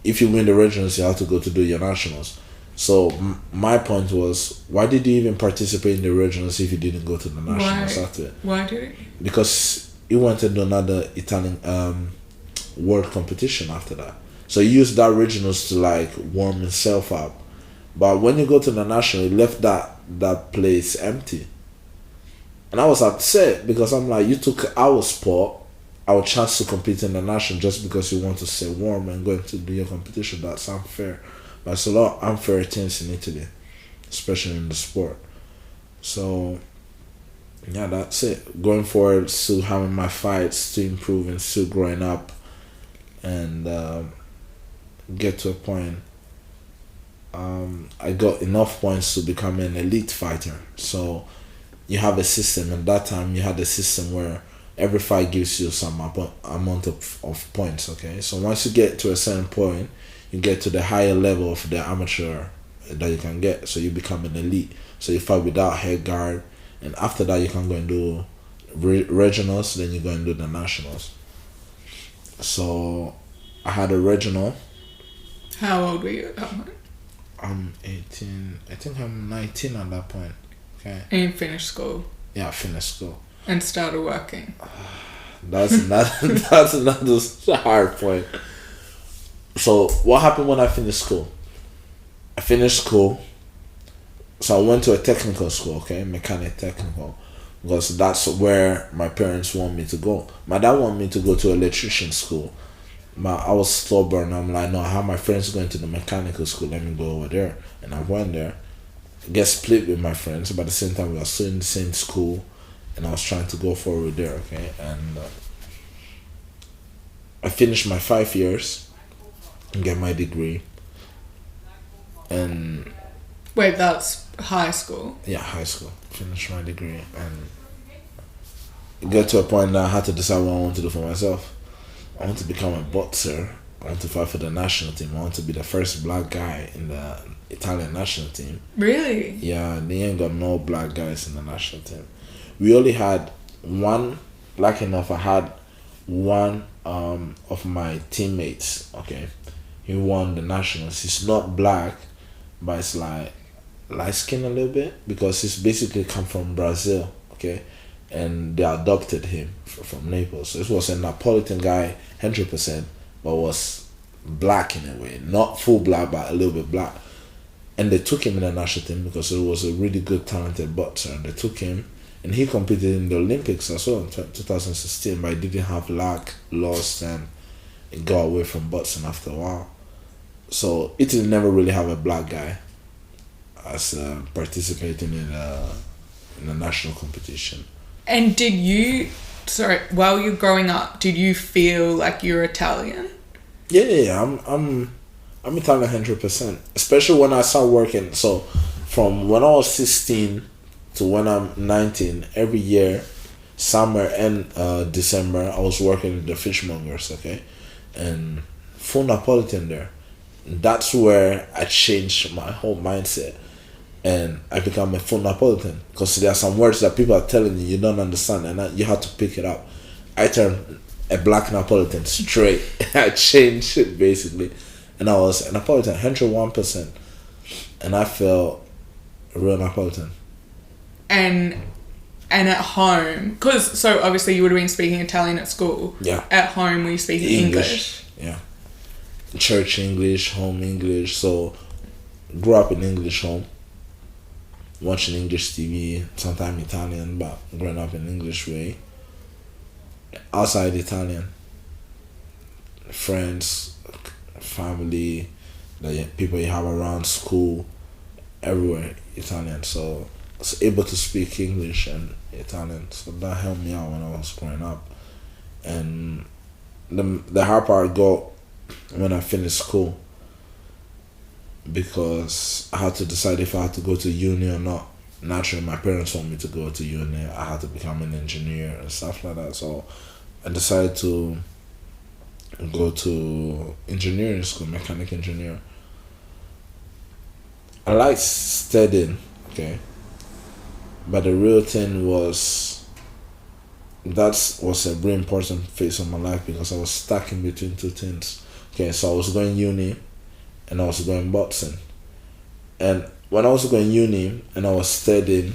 if you win the regionals, you have to go to do your nationals. So my point was, why did you even participate in the regionals if you didn't go to the nationals after it? Why did he? Because he wanted another Italian world competition after that. So he used that regionals to like warm himself up. But when you go to the national, he left that place empty. And I was upset because I'm like, you took our spot, our chance to compete in the national just because you want to stay warm and going to do your competition. That's unfair. But it's a lot of unfair things in Italy, especially in the sport. So yeah, that's it. Going forward, still having my fights, still improving, still growing up, and get to a point. I got enough points to become an elite fighter. So you have a system, and that time you had a system where every fight gives you some amount of points. Okay, so once you get to a certain point, you get to the higher level of the amateur that you can get. So you become an elite. So you fight without head guard. And after that, you can go and do regionals, then you go and do the nationals. So I had a regional. How old were you at that point? I'm 18. I think I'm 19 at that point. Okay. And you finished school? Yeah, I finished school. And started working? That's another hard point. So what happened when I finished school? I finished school. So I went to a technical school, okay, mechanic technical, because that's where my parents want me to go. My dad wanted me to go to electrician school, but I was stubborn. I'm like, no, I have my friends going to the mechanical school. Let me go over there. And I went there, get split with my friends, but at the same time we were still in the same school, and I was trying to go forward there, okay. And I finished my 5 years and get my degree. And wait, that's high school? Yeah, high school. Finished my degree and it got to a point that I had to decide what I want to do for myself. I want to become a boxer. I want to fight for the national team. I want to be the first black guy in the Italian national team. Really? Yeah, they ain't got no black guys in the national team. We only had one, lucky enough, I had one of my teammates, okay. He won the nationals. He's not black, but it's like light skin a little bit because he's basically come from Brazil, okay, and they adopted him from Naples. So this was a Napolitan guy, 100%, but was black in a way, not full black, but a little bit black. And they took him in the national team because it was a really good, talented boxer. And they took him, and he competed in the Olympics as well in 2016, but he didn't have luck, lost, and it got away from boxing after a while. So Italy never really have a black guy as participating in a national competition. And did you, while you're growing up, did you feel like you're Italian? Yeah. I'm Italian 100%. Especially when I started working. So from when I was 16 to when I'm 19, every year, summer and December, I was working in the fishmongers. Okay, and full Napolitan there. That's where I changed my whole mindset, and I become a full Napolitan because there are some words that people are telling you don't understand, and you have to pick it up. I turned a black Napolitan straight. I changed it basically, and I was a Napolitan 101%, and I felt a real Napolitan. And at home, so obviously you would have been speaking Italian at school. Yeah. At home, were you speaking English? Yeah. Church English, home English. So, grew up in English home. Watching English TV, sometimes Italian, but growing up in English way. Outside Italian. Friends, family, the people you have around school, everywhere Italian. So, I was able to speak English and Italian. So that helped me out when I was growing up. And the hard part got when I finished school, because I had to decide if I had to go to uni or not. Naturally, my parents want me to go to uni. I had to become an engineer and stuff like that. So I decided to go to engineering school, mechanic engineer. I liked studying, okay? But the real thing was, that was a very important phase of my life because I was stuck in between two things. Okay, so I was going uni and I was going boxing. And when I was going uni and I was studying,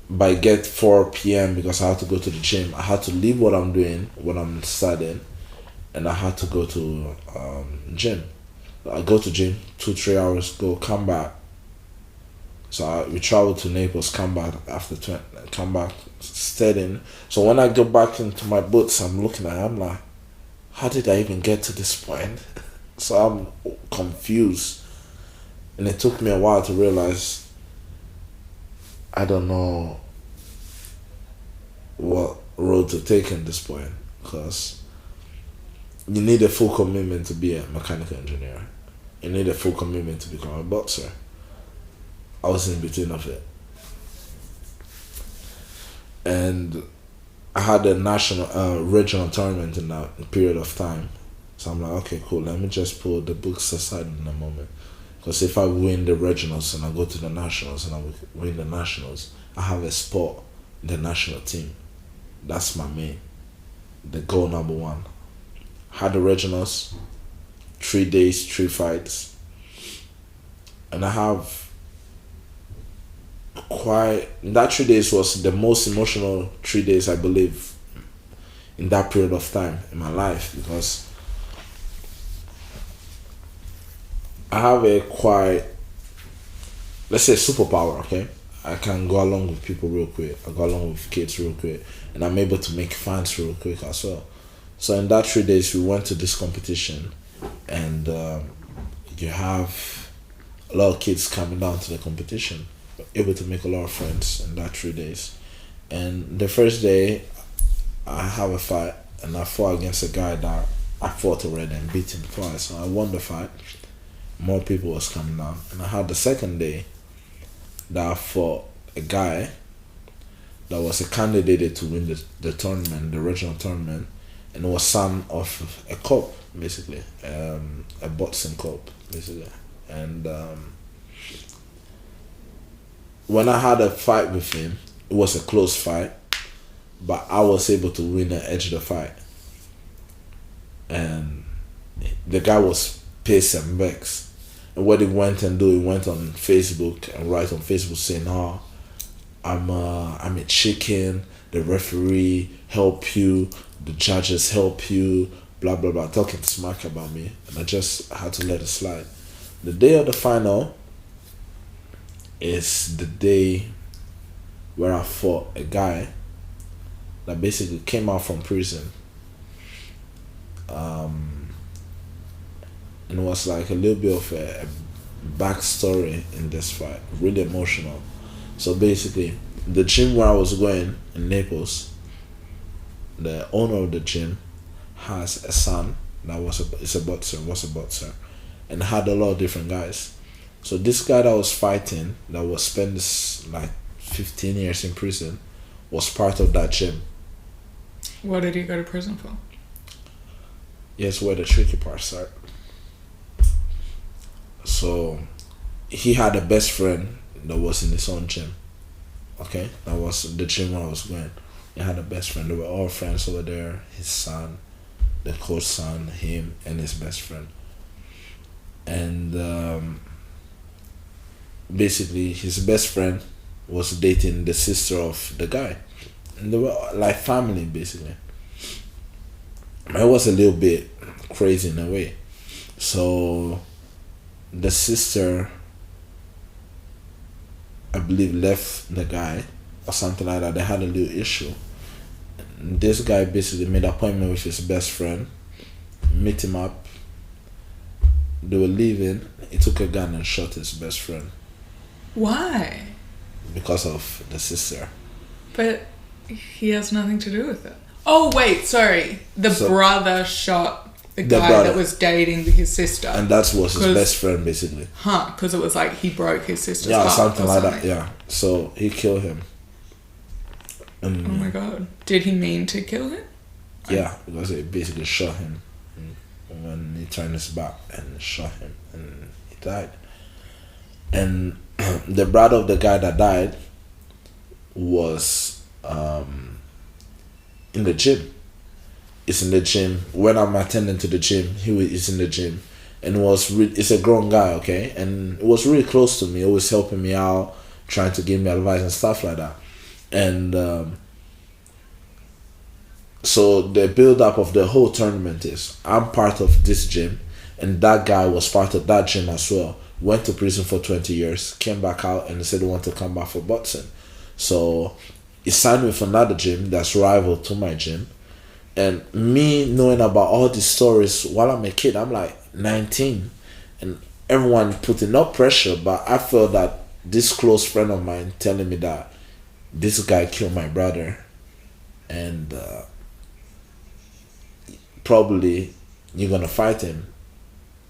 by get 4 p.m. because I had to go to the gym, I had to leave what I'm doing, what I'm studying, and I had to go to gym. I go to gym, 2-3 hours, go, come back. So we traveled to Naples, come back studying. So when I go back into my books, I'm looking at it, I'm like, how did I even get to this point? So I'm confused. And it took me a while to realize I don't know what road to take in this point, because you need a full commitment to be a mechanical engineer. You need a full commitment to become a boxer. I was in between of it. And I had a national, regional tournament in that period of time. So I'm like, okay, cool, let me just pull the books aside in a moment. Because if I win the regionals and I go to the nationals and I win the nationals, I have a spot in the national team. That's my main, the goal number one. Had the regionals, 3 days, 3 fights. And I have that 3 days was the most emotional 3 days, I believe, in that period of time in my life, because I have a quite, let's say, superpower, okay? I can go along with people real quick. I go along with kids real quick. And I'm able to make fans real quick as well. So in that 3 days, we went to this competition. And you have a lot of kids coming down to the competition. Able to make a lot of friends in that 3 days. And the first day, I have a fight. And I fought against a guy that I fought already and beat him twice. So I won the fight. More people was coming down. And I had the second day that I fought a guy that was a candidate to win the tournament, the regional tournament, and was son of a cop, basically, a boxing cop, basically. And when I had a fight with him, it was a close fight, but I was able to win and edge the fight. And the guy was pissed and vexed. And what he went and do, he went on Facebook and write on Facebook saying, "Oh, I'm a chicken. The referee help you. The judges help you. Blah blah blah," talking smack about me, and I just had to let it slide. The day of the final is the day where I fought a guy that basically came out from prison. And it was like a little bit of a backstory in this fight, really emotional. So basically, the gym where I was going in Naples, the owner of the gym has a son that was a boxer, and had a lot of different guys. So this guy that was fighting, that was spent this like 15 years in prison, was part of that gym. What did he go to prison for? Here's where the tricky parts start. So he had a best friend that was in his own gym. Okay, that was the gym where I was going. He had a best friend. They were all friends over there. His son, the coach's son, him, and his best friend. And basically, his best friend was dating the sister of the guy, and they were like family basically. It was a little bit crazy in a way. So the sister, I believe, left the guy or something like that. They had a little issue. This guy basically made an appointment with his best friend, meet him up. They were leaving. He took a gun and shot his best friend. Why? Because of the sister. But he has nothing to do with it. Oh, wait, sorry. The brother shot the guy that was dating his sister. And that was his best friend, basically. Huh, because it was like he broke his sister's heart. Yeah, something like that, yeah. So he killed him. And oh my god. Did he mean to kill him? Yeah, because he basically shot him when he turned his back and shot him and he died. And the brother of the guy that died was in the gym. It's in the gym. When I'm attending to the gym, he is in the gym. And it's a grown guy, okay? And it was really close to me, always helping me out, trying to give me advice and stuff like that. And so the build up of the whole tournament is I'm part of this gym, and that guy was part of that gym as well. Went to prison for 20 years, came back out, and said he wanted to come back for boxing. So he signed me for another gym that's rival to my gym. And me knowing about all these stories while I'm a kid, I'm like 19, and everyone putting up pressure, but I felt that this close friend of mine telling me that this guy killed my brother, and probably you're gonna fight him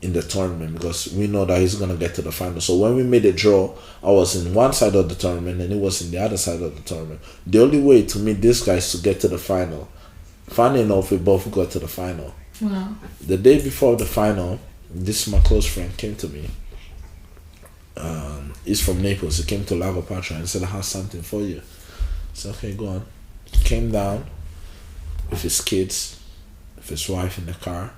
in the tournament because we know that he's gonna get to the final. So when we made a draw, I was in one side of the tournament and he was in the other side of the tournament. The only way to meet this guy is to get to the final. Funny enough, we both got to the final. Wow. The day before the final, this my close friend came to me. He's from Naples. He came to Lago Patria and said, I have something for you. I said, okay, go on. He came down with his kids, with his wife in the car.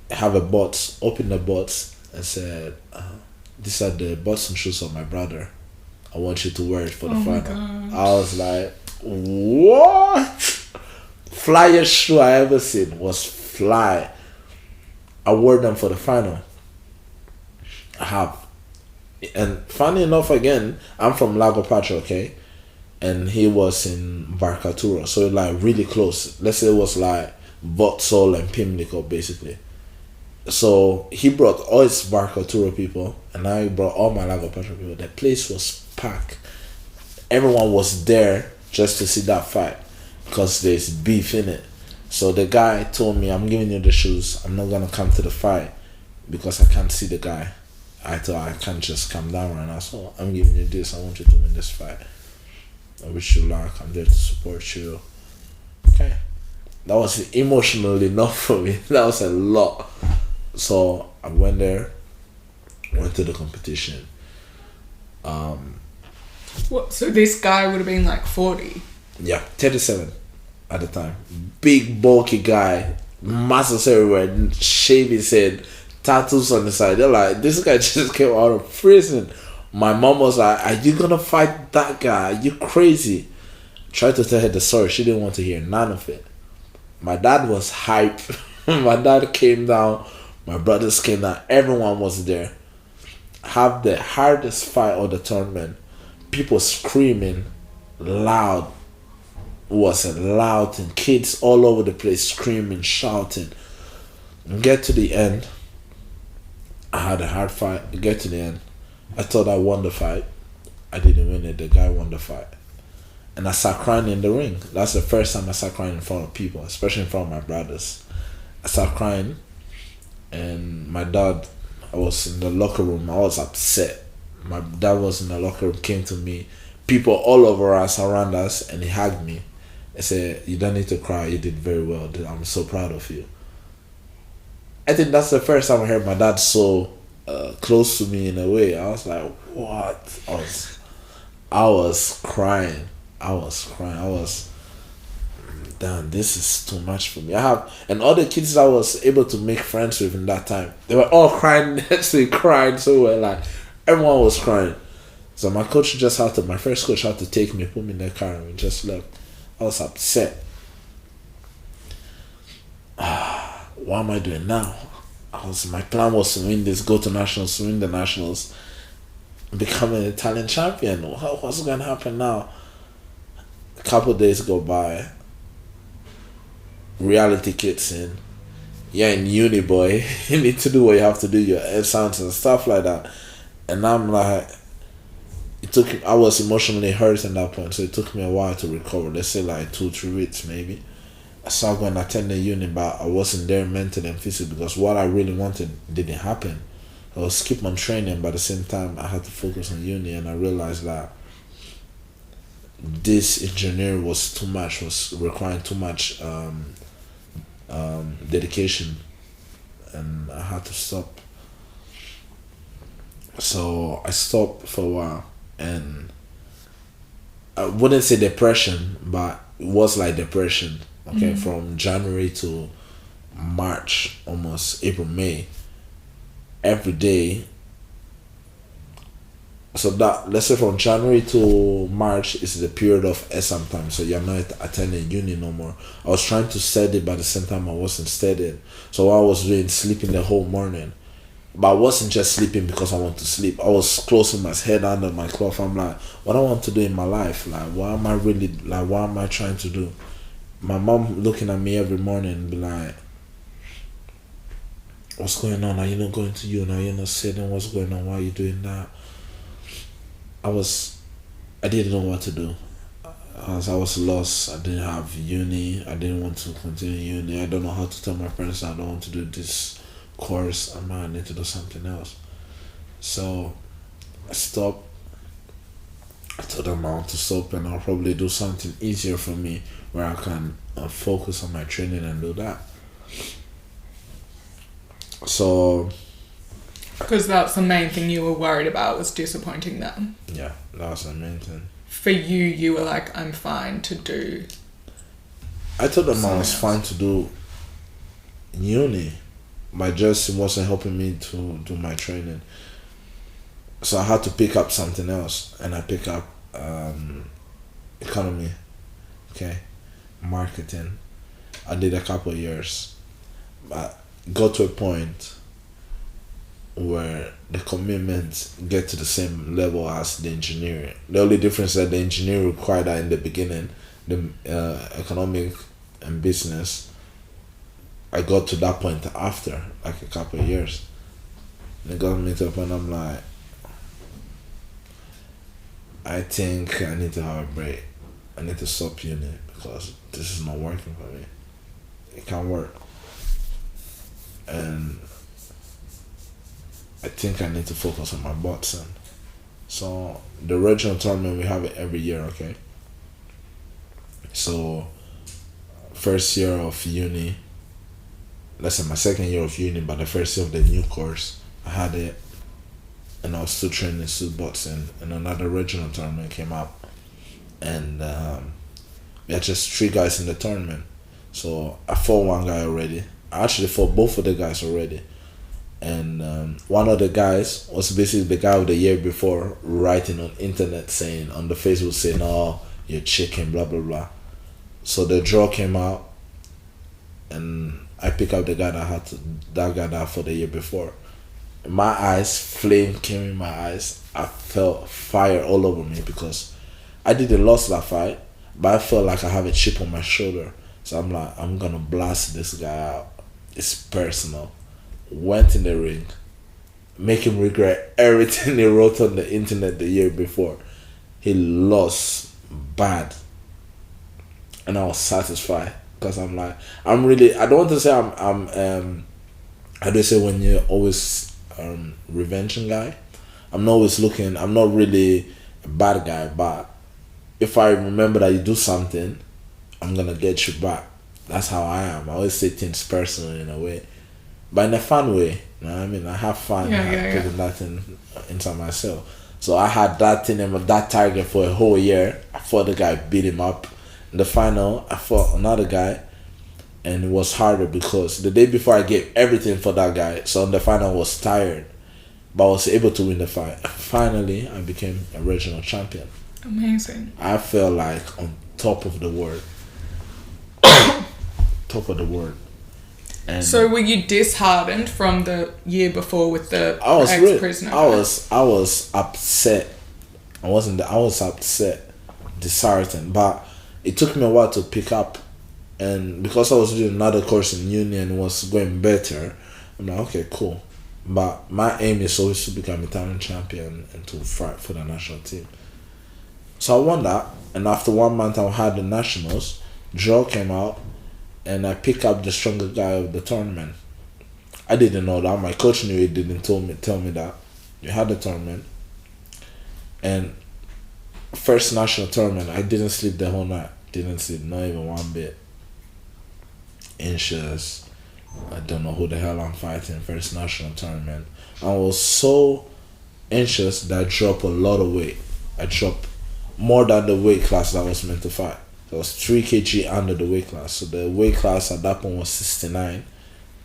Have a box, opened the box and said, these are the boxing shoes of my brother. I want you to wear it for the final. I was like, what? Flyest shoe I ever seen was fly. I wore them for the final. I have. And funny enough, again, I'm from Lago Patria, okay? And he was in Barcatura, so like really close. Let's say it was like Vauxhall and Pimlico, basically. So he brought all his Barcatura people, and I brought all my Lago Patria people. The place was packed. Everyone was there just to see that fight because there's beef in it. So the guy told me, I'm giving you the shoes. I'm not going to come to the fight because I can't see the guy. I thought I can't just come down right now. So I'm giving you this. I want you to win this fight. I wish you luck. I'm there to support you. Okay. That was emotional enough for me. That was a lot. So I went there, went to the competition. What? So this guy would have been like 40? Yeah, 37 at the time. Big, bulky guy, muscles everywhere, shave his head, tattoos on the side. They're like, this guy just came out of prison. My mom was like, are you gonna fight that guy? Are you crazy? Tried to tell her the story. She didn't want to hear none of it. My dad was hype. My dad came down. My brothers came down. Everyone was there. Have the hardest fight of the tournament. People screaming loud. It was a loud thing. Kids all over the place screaming, shouting. And get to the end. I had a hard fight. Get to the end. I thought I won the fight. I didn't win it. The guy won the fight. And I sat crying in the ring. That's the first time I sat crying in front of people, especially in front of my brothers. I sat crying, and my dad, I was in the locker room. I was upset. My dad was in the locker room, came to me. People all over us, around us, and he hugged me. I said, "You don't need to cry. You did very well. I'm so proud of you." I think that's the first time I heard my dad so close to me in a way. I was like, "What?" I was crying. I was, damn, this is too much for me. And all the kids I was able to make friends with in that time, they were all crying next to me, crying. So we're like, everyone was crying. So my first coach had to take me, put me in the car, and we just left. I was upset. What am I doing now? My plan was to win this, go to nationals, win the nationals, become an Italian champion. What's going to happen now? A couple of days go by. Reality kicks in. You're in uni, boy. You need to do what you have to do, your exams and stuff like that. And I'm like, I was emotionally hurt at that point, so it took me a while to recover. Let's say like 2-3 weeks maybe. I started going to attend the uni, but I wasn't there mentally and physically because what I really wanted didn't happen. I was keep on training, but at the same time I had to focus on uni, and I realized that this engineer was too much, was requiring too much dedication, and I had to stop. So I stopped for a while, and I wouldn't say depression, but it was like depression. Okay, from January to March, almost April, May, every day. So that, let's say from January to March is the period of exam time, so you're not attending uni no more. I was trying to study, but at the same time I wasn't studying. So what I was doing, sleeping the whole morning. But I wasn't just sleeping because I want to sleep. I was closing my head under my cloth. I'm like, what I want to do in my life? Like, what am I trying to do? My mom looking at me every morning and be like, what's going on? Are you not going to uni? Are you not studying? What's going on? Why are you doing that? I didn't know what to do. I was lost. I didn't have uni. I didn't want to continue uni. I don't know how to tell my parents I don't want to do this course. I need to do something else. So I stopped. I told them I want to stop, and I'll probably do something easier for me where I can focus on my training and do that. So, because that's the main thing you were worried about, was disappointing them. Yeah, that was the main thing. For you were like, I'm fine to do. I told them I was fine to do uni, but just it wasn't helping me to do my training. So I had to pick up something else, and I picked up economy, okay, marketing. I did a couple of years, but got to a point where the commitments get to the same level as the engineering. The only difference is that the engineering required that in the beginning, the economic and business, I got to that point after like a couple of years. And it got me to a point I'm like, I think I need to have a break. I need to stop uni because this is not working for me. It can't work. And I think I need to focus on my boxing. So the regional tournament, we have it every year, okay? So first year of uni, let's say my second year of uni, but the first year of the new course, I had it, and I was still training, still boxing, and another regional tournament came up, and we had just 3 guys in the tournament. So I fought one guy already. I actually fought both of the guys already, and one of the guys was basically the guy of the year before, writing on internet saying, on the Facebook saying, "Oh, you're chicken, blah blah blah." So the draw came out, and I picked up the guy that I fought the year before. My eyes, flame came in my eyes. I felt fire all over me because I didn't lose that fight, but I felt like I have a chip on my shoulder. So I'm like, I'm gonna blast this guy out. It's personal. Went in the ring, make him regret everything he wrote on the internet the year before. he lost bad, and I was satisfied because I'm like, I'm really. I don't want to say I'm. How do you say when you're always revenging guy? I'm not always looking. I'm not really a bad guy, but if I remember that you do something, I'm gonna get you back. That's how I am. I always say things personally in a way, but in a fun way. You know what I mean? I have fun. Putting that inside myself. So I had that thing and that target for a whole year. I fought the guy, beat him up. In the final, I fought another guy, and it was harder because the day before I gave everything for that guy. So in the final, I was tired, but I was able to win the fight. Finally, I became a regional champion. Amazing. I felt like on top of the world. Top of the world. And so were you disheartened from the year before with the ex-prisoner? I was upset. I was upset, disheartened, but it took me a while to pick up, and because I was doing another course in uni and it was going better, I'm like, okay, cool. But my aim is always to become Italian champion and to fight for the national team. So I won that, and after 1 month I had the nationals, draw came out, and I picked up the stronger guy of the tournament. I didn't know that. My coach knew it, didn't tell me that. We had the tournament. And first national tournament, I didn't sleep the whole night. Didn't sleep, not even one bit. Anxious. I don't know who the hell I'm fighting. First national tournament. I was so anxious that I dropped a lot of weight. I dropped more than the weight class that I was meant to fight. I was 3 kg under the weight class. So the weight class at that point was 69.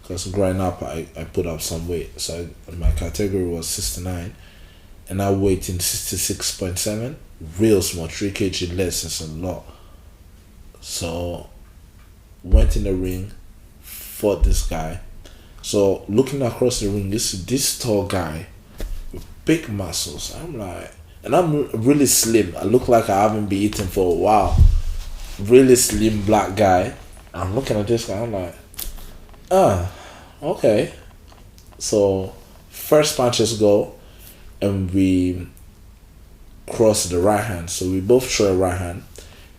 Because growing up, I put up some weight. So my category was 69. And I weighed in 66.7. Real small. 3 kg less is a lot. So went in the ring. Fought this guy. So looking across the ring, this tall guy with big muscles. I'm like... And I'm really slim. I look like I haven't been eating for a while. Really slim black guy. I'm looking at this guy, I'm like, okay. So first punches go and we cross the right hand. So we both throw a right hand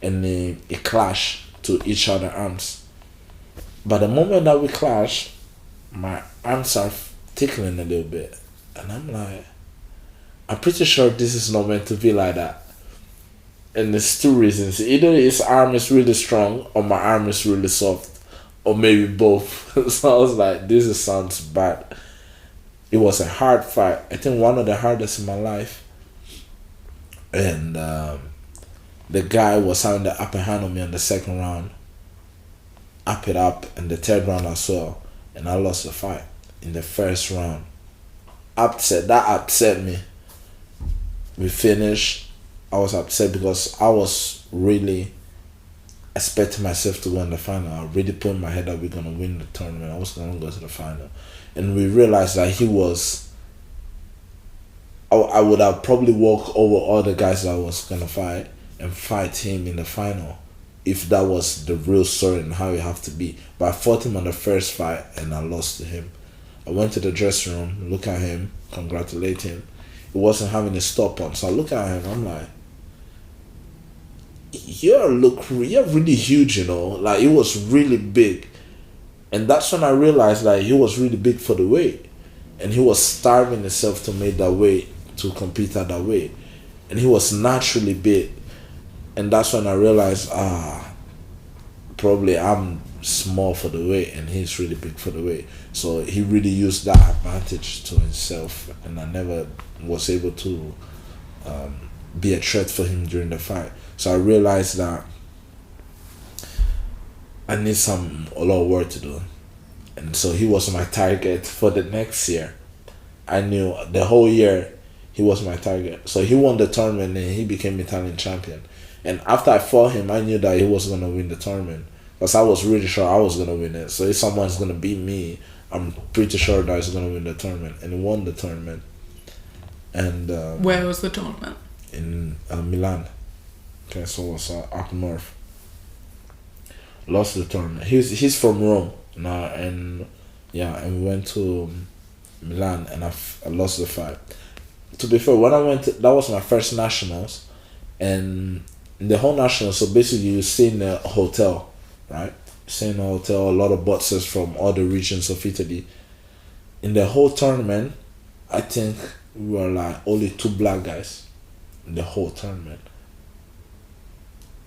and it clash to each other arms. But the moment that we clash, my arms are tickling a little bit. And I'm like, I'm pretty sure this is not meant to be like that. And there's two reasons. Either his arm is really strong or my arm is really soft. Or maybe both. So I was like, this sounds bad. It was a hard fight. I think one of the hardest in my life. And the guy was having the upper hand on me in the second round. Up it up in the third round as well. And I lost the fight in the first round. That upset me. We finished. I was upset because I was really expecting myself to win the final. I really put in my head that we're going to win the tournament. I was going to go to the final. And we realized that he was... I would have probably walked over all the guys that I was going to fight and fight him in the final if that was the real story and how it have to be. But I fought him on the first fight and I lost to him. I went to the dressing room, look at him, congratulate him. He wasn't having a stop on. So I look at him, I'm like, you're really huge, you know. Like, he was really big. And that's when I realized like he was really big for the weight. And he was starving himself to make that weight, to compete at that weight. And he was naturally big. And that's when I realized, probably I'm small for the weight and he's really big for the weight. So he really used that advantage to himself. And I never was able to be a threat for him during the fight. So I realized that I need a lot of work to do. And so he was my target for the next year. I knew the whole year he was my target. So he won the tournament and he became Italian champion. And after I fought him, I knew that he was going to win the tournament. Because I was really sure I was going to win it. So if someone's going to beat me, I'm pretty sure that he's going to win the tournament. And he won the tournament. And where was the tournament? In Milan. Okay, so it was up north. Lost the tournament. He's from Rome now, and we went to Milan, and I lost the fight. To be fair, when I went, that was my first nationals, And in the whole national, so basically you stay in a hotel, right? Stay in a hotel, a lot of boxers from all the regions of Italy. In the whole tournament, I think we were like only 2 black guys in the whole tournament.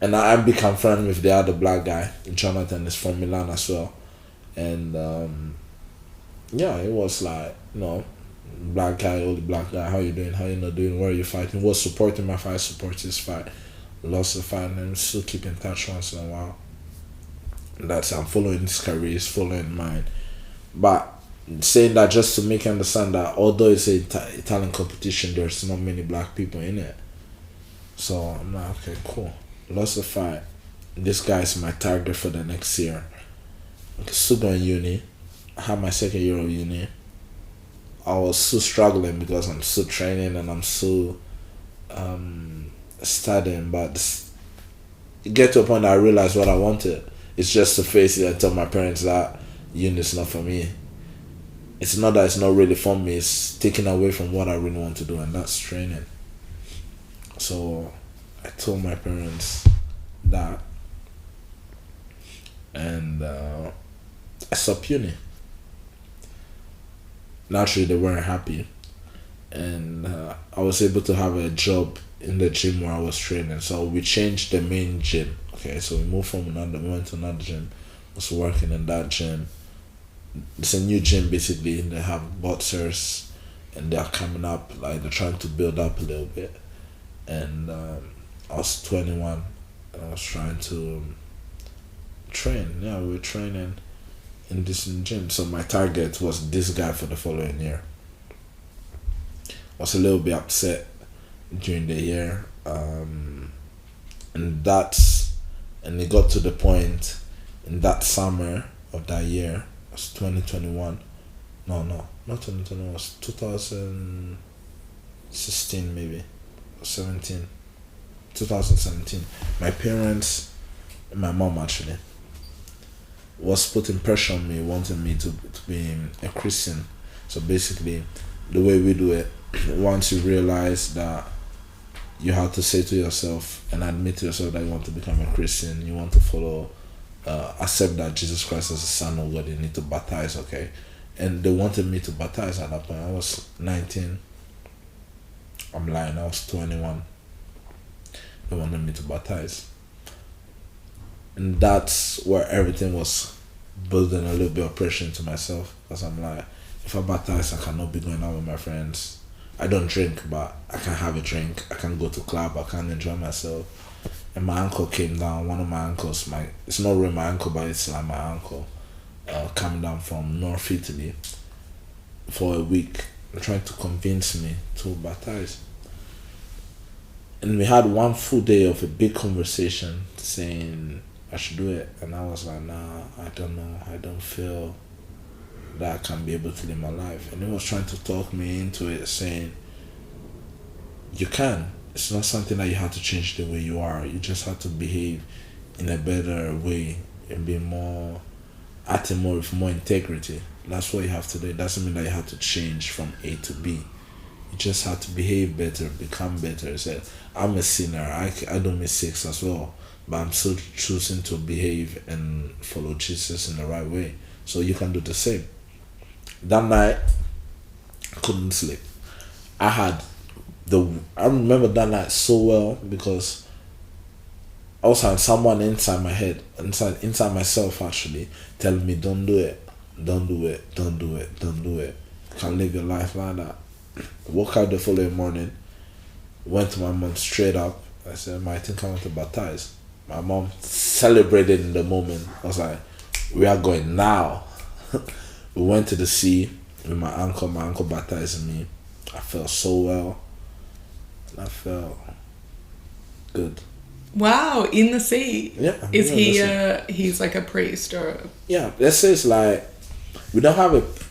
And I become friends with the other black guy. Jonathan is from Milan as well. And yeah, it was like, black guy, only black guy, how you doing? How you not doing? Where are you fighting? Was supporting my fight, support his fight. Lost the fight and still keep in touch once in a while. And that's I'm following his career, he's following mine. But saying that just to make you understand that although it's a Italian competition, there's not many black people in it. So I'm like, okay, cool. Lost the fight. This guy is my target for the next year. I'm still going uni. I had my second year of uni. I was still struggling because I'm still training and I'm still studying, but it get to a point that I realized what I wanted. It's just to face it and tell my parents that uni is not for me. It's not that it's not really for me, it's taken away from what I really want to do, and that's training. So I told my parents that, and I stopped uni. Naturally, they weren't happy, and I was able to have a job in the gym where I was training. So we changed the main gym. Okay, so we went to another gym. I was working in that gym. It's a new gym basically. They have boxers, and they are coming up. Like they're trying to build up a little bit. And I was 21, and I was trying to train. Yeah, we were training in this gym. So my target was this guy for the following year. I was a little bit upset during the year, and it got to the point in that summer of that year. It was 2021. No, not 2021. It was 2016 maybe, or 17. 2017. My parents, and my mom actually, was putting pressure on me, wanting me to be a Christian. So basically, the way we do it, once you realize that you have to say to yourself and admit to yourself that you want to become a Christian, you want to follow, accept that Jesus Christ is the Son of God, you need to baptize, okay? And they wanted me to baptize at that point. I was 19. I'm lying, I was 21. They wanted me to baptize. And that's where everything was building a little bit of pressure into myself. Because I'm like, if I baptize, I cannot be going out with my friends. I don't drink, but I can have a drink. I can go to club. I can enjoy myself. And my uncle came down. One of my uncles, it's not really my uncle, but it's like my uncle, coming down from North Italy for a week, trying to convince me to baptize. And we had one full day of a big conversation saying I should do it. And I was like, nah, I don't know. I don't feel that I can be able to live my life. And he was trying to talk me into it, saying, you can. It's not something that you have to change the way you are. You just have to behave in a better way and be acting more with more integrity. That's what you have to do. It doesn't mean that you have to change from A to B. You just have to behave better, become better. He said, I'm a sinner. I do mistakes as well. But I'm still choosing to behave and follow Jesus in the right way. So you can do the same. That night, I couldn't sleep. I remember that night so well because I was having someone inside my head, inside myself actually, telling me, don't do it, don't do it, don't do it, don't do it. You can't live your life like that. I woke up the following morning, went to my mom straight up. I said, I think I want to baptize. My mom celebrated in the moment. I was like, we are going now. We went to the sea with my uncle. My uncle baptized me. I felt so well. And I felt good. Wow, in the sea. Yeah. Is he he's like a priest or? Yeah, let's say it's like, we don't have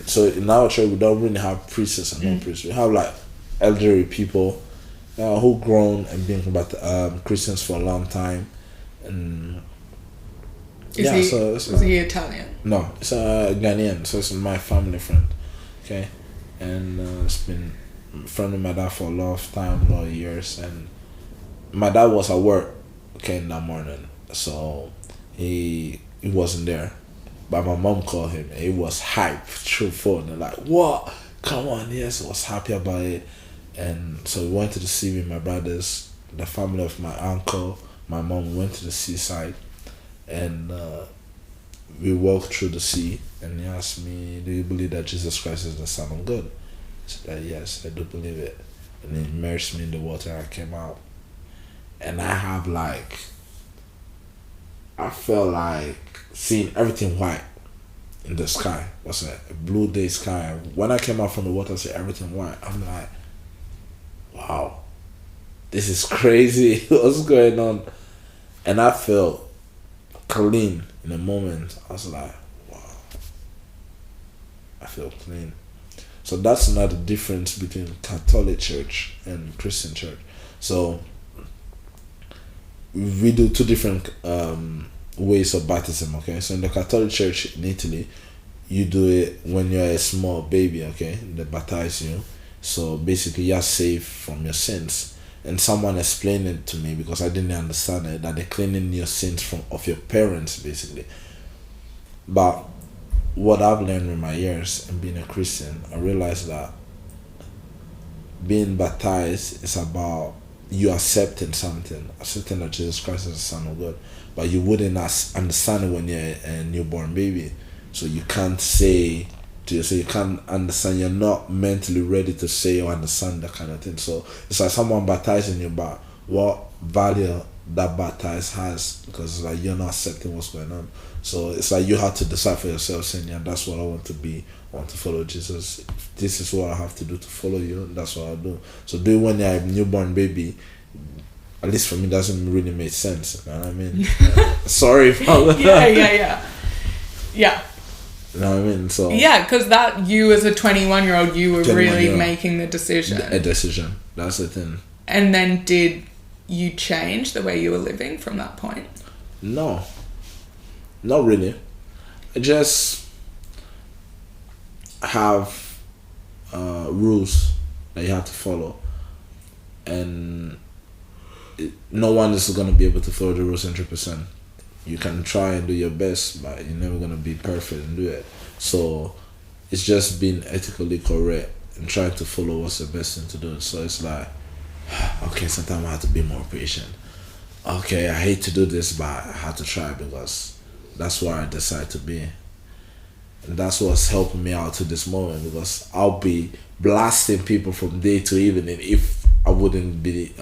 so in our church we don't really have priests and non-priests. We have like elderly people who grown and been Christians for a long time. And is he Italian? No, it's a Ghanaian, so it's my family friend. Okay, and it's been a friend of my dad for a lot of time, a lot of years, and my dad was at work, okay, in that morning, so he wasn't there. But my mom called him, and he was hyped through phone. And like, what? Come on, yes, I was happy about it. And so we went to the sea with my brothers, the family of my uncle, my mom. We went to the seaside, and we walked through the sea. And he asked me, "Do you believe that Jesus Christ is the Son of God?" I said, "Yes, I do believe it." And he immersed me in the water. I came out, and I felt like seeing everything white in the sky. It was a blue day sky. When I came out from the water, I said everything white. I'm like, wow, this is crazy. What's going on? And I felt clean in a moment. I was like, wow, I feel clean. So that's another difference between Catholic Church and Christian Church. So we do two different ways of baptism, okay? So in the Catholic Church in Italy, you do it when you're a small baby, okay? They baptize you. So basically you're saved from your sins. And someone explained it to me because I didn't understand it, that they're cleaning your sins from of your parents basically. But what I've learned in my years and being a Christian, I realized that being baptized is about you accepting something, accepting that Jesus Christ is the Son of God, but you wouldn't understand it when you're a newborn baby. So you can't say to yourself, you can't understand, you're not mentally ready to say or understand that kind of thing. So it's like someone baptizing you, but what value that baptize has, because like you're not accepting what's going on. So it's like you have to decide for yourself, saying, yeah, that's what I want to be. I want to follow Jesus. If this is what I have to do to follow you, that's what I'll do. So do it when you're a newborn baby, at least for me, doesn't really make sense. You know what I mean? Sorry if I'm yeah. You know what I mean? So yeah, because that you as a 21-year-old, you were really making the decision. A decision. That's the thing. And then did you change the way you were living from that point? No. Not really. I just have rules that you have to follow. And no one is going to be able to follow the rules 100%. You can try and do your best, but you're never going to be perfect and do it. So it's just being ethically correct and trying to follow what's the best thing to do. So it's like, okay, sometimes I have to be more patient. Okay, I hate to do this, but I have to try because that's where I decide to be. And that's what's helping me out to this moment, because I'll be blasting people from day to evening if I wouldn't be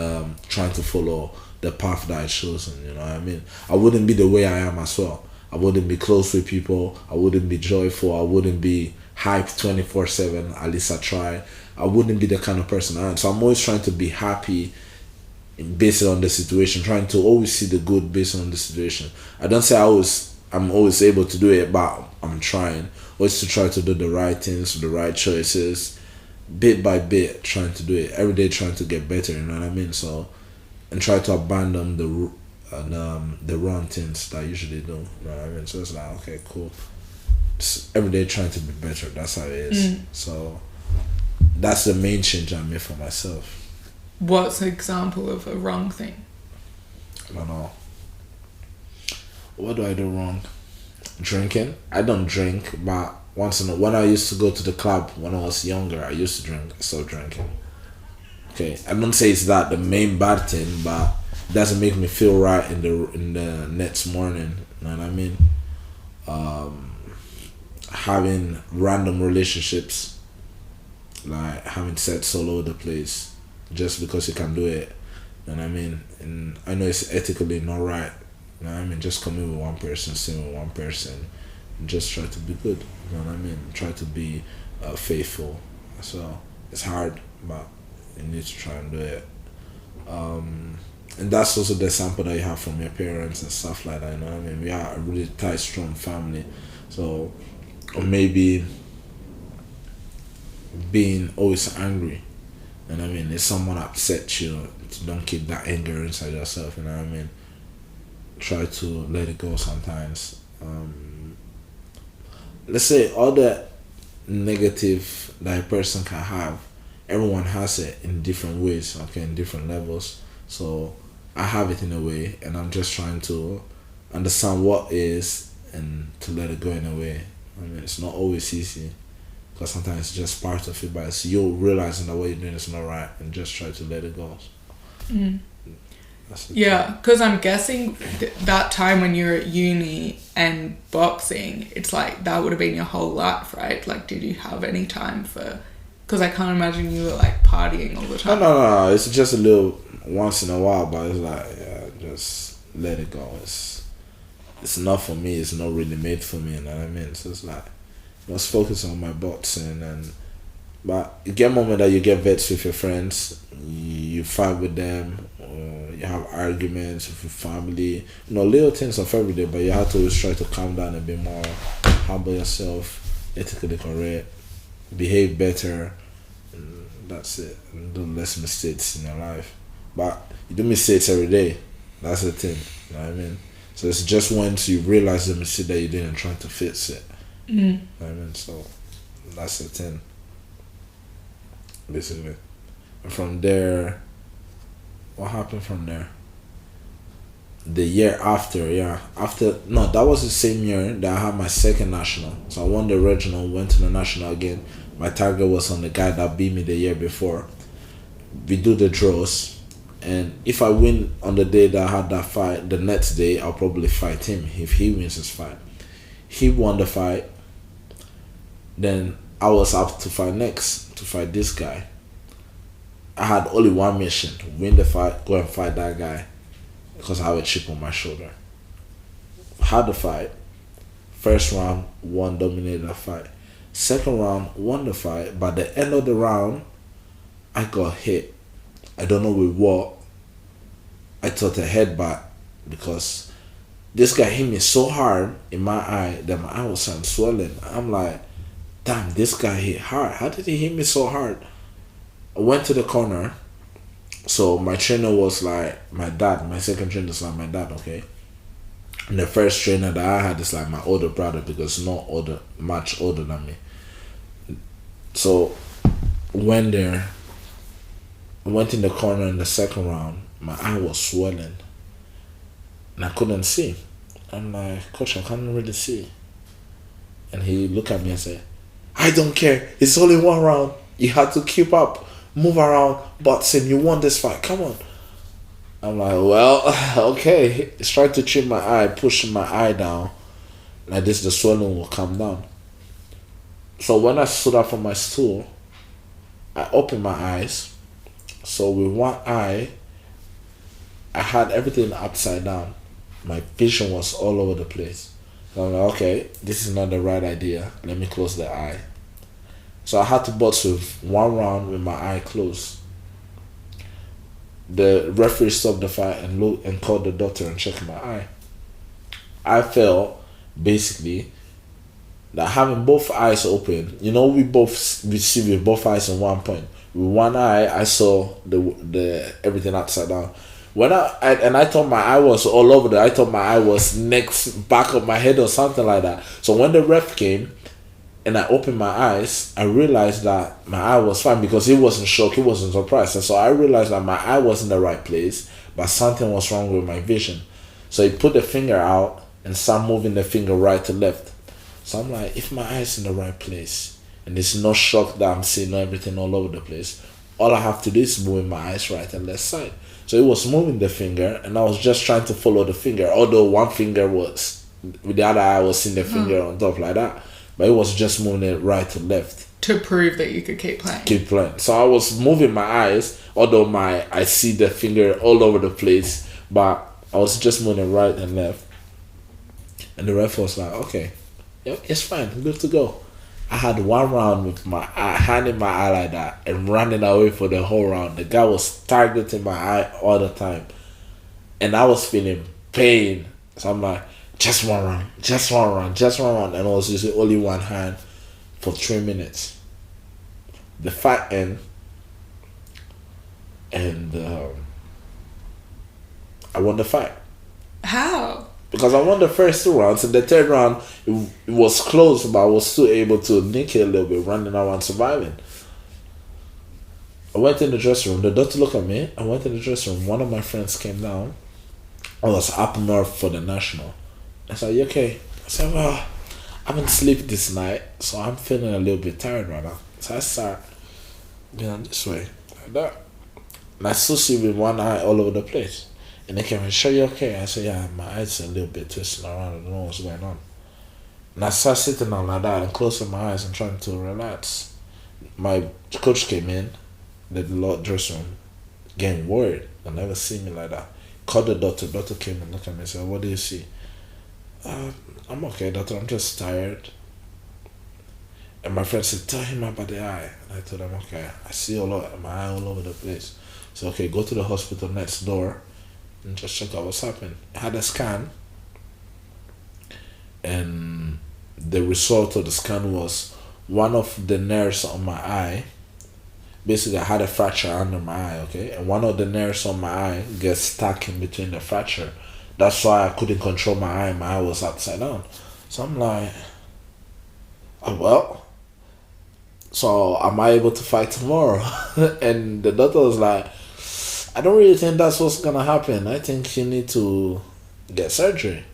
trying to follow the path that I chosen, you know what I mean? I wouldn't be the way I am as well. I wouldn't be close with people. I wouldn't be joyful. I wouldn't be hyped 24/7. At least I try. I wouldn't be the kind of person I am. So I'm always trying to be happy based on the situation, trying to always see the good based on the situation. I don't say I'm always able to do it, but I'm trying. Always to try to do the right things, the right choices, bit by bit, trying to do it. Every day trying to get better, you know what I mean? So, and try to abandon the wrong things that I usually do, you know what I mean? So it's like, okay, cool. Just every day trying to be better, that's how it is. So that's the main change I made for myself. What's an example of a wrong thing? I don't know. What do I do wrong? Drinking. I don't drink, but once in a when I used to go to the club when I was younger, I used to drink. I stopped drinking. Okay, I don't say it's that the main bad thing, but it doesn't make me feel right in the next morning. You know what I mean? Having random relationships, like having sex all over the place, just because you can do it. You know what I mean? And I know it's ethically not right. You know what I mean? Just coming with one person, staying with one person, and just try to be good. You know what I mean? Try to be faithful. So it's hard, but you need to try and do it. And that's also the example that you have from your parents and stuff like that. You know what I mean? We are a really tight, strong family. So, or maybe being always angry. You know what I mean? If someone upsets you, don't keep that anger inside yourself. You know what I mean? Try to let it go sometimes. Let's say all the negative that a person can have, everyone has it in different ways, okay, in different levels. So I have it in a way, and I'm just trying to understand what is and to let it go in a way. I mean, it's not always easy because sometimes it's just part of it, but it's you realizing that what you're doing is not right and just try to let it go. Yeah, because I'm guessing that time when you're at uni and boxing, it's like that would have been your whole life, right? Like, did you have any time for... Because I can't imagine you were like partying all the time. No. It's just a little once in a while, but it's like, yeah, just let it go. It's not for me. It's not really made for me, you know what I mean? So it's like, I was focusing on my boxing, but you get a moment that you get vexed with your friends, you fight with them, or you have arguments with your family, little things of every day, but you have to always try to calm down and be more humble yourself, ethically correct, behave better, and that's it. And do less mistakes in your life. But you do mistakes every day. That's the thing. You know what I mean? So it's just once you realize the mistake that you did and trying to fix it. You know what I mean? So that's the thing. Basically. And from there, what happened from there? The year after, that was the same year that I had my second national. So I won the regional, went to the national again. My target was on the guy that beat me the year before. We do the draws, and if I win on the day that I had that fight, the next day I'll probably fight him if he wins his fight. He won the fight, then I was up to fight next, to fight this guy. I had only one mission: win the fight, go and fight that guy, because I have a chip on my shoulder. Had the fight. First round, one dominated the fight. Second round, won the fight. By the end of the round, I got hit. I don't know with what. I thought a headbutt, because this guy hit me so hard in my eye that my eye was swollen. I'm like, damn, this guy hit hard. How did he hit me so hard? I went to the corner. So my trainer was like my dad. My second trainer is like my dad, okay? And the first trainer that I had is like my older brother, because much older than me. So went there, went in the corner in the second round. My eye was swollen and I couldn't see. I'm like, coach, I can't really see. And he looked at me and said, I don't care. It's only one round. You have to keep up. Move around, boxing. You won this fight. Come on. I'm like, well, okay. He's trying to trim my eye, pushing my eye down. Like this, the swelling will come down. So when I stood up from my stool, I opened my eyes. So with one eye, I had everything upside down. My vision was all over the place. So I'm like, okay, this is not the right idea. Let me close the eye. So I had to box with one round with my eye closed. The referee stopped the fight and looked and called the doctor and checked my eye. I felt basically that having both eyes open, we see with both eyes in one point. With one eye, I saw the everything upside down. When I thought my eye was all over there. I thought my eye was next back of my head or something like that. So when the ref came and I opened my eyes, I realized that my eye was fine, because he wasn't shocked, he wasn't surprised. And so I realized that my eye was in the right place, but something was wrong with my vision. So he put the finger out and started moving the finger right to left. So I'm like, if my eye is in the right place and it's not shocked that I'm seeing everything all over the place, all I have to do is move my eyes right and left side. So he was moving the finger and I was just trying to follow the finger, although one finger was, with the other eye I was seeing the finger on top like that. But it was just moving it right to left. To prove that you could keep playing. Keep playing. So I was moving my eyes, although I see the finger all over the place, but I was just moving right and left. And the ref was like, okay, yeah, it's fine, good to go. I had one round with my hand in my eye like that and running away for the whole round. The guy was targeting my eye all the time. And I was feeling pain. So I'm like, just one round. And I was using only one hand for 3 minutes. The fight ended. And I won the fight. How? Because I won the first 2 rounds. In the third round, it was close, but I was still able to nick it a little bit, running around surviving. I went in the dressing room. The doctor looked at me. I went in the dressing room. One of my friends came down. I was up north for the national. I said, "You okay?" I said, "Well, I haven't slept this night, so I'm feeling a little bit tired right now." So I start this way, like that. And I still see with one eye all over the place. And they came and, "Sure, you okay?" I said, "Yeah, my eyes are a little bit twisting around. I don't know what's going on." And I started sitting down like that and closing my eyes and trying to relax. My coach came in, the dressing room, getting worried. I never seen me like that. Called the doctor. Doctor came and looked at me and said, "What do you see?" "I'm okay, doctor. I'm just tired." And my friend said, "Tell him about the eye." And I told him, "Okay, I see my eye all over the place." So, "Okay, go to the hospital next door and just check out what's happening." I had a scan, and the result of the scan was one of the nerves on my eye. Basically, I had a fracture under my eye, okay? And one of the nerves on my eye gets stuck in between the fracture. That's why I couldn't control my eye. My eye was upside down. So I'm like, "Oh, well, so am I able to fight tomorrow?" And the doctor was like, "I don't really think that's what's going to happen. I think you need to get surgery."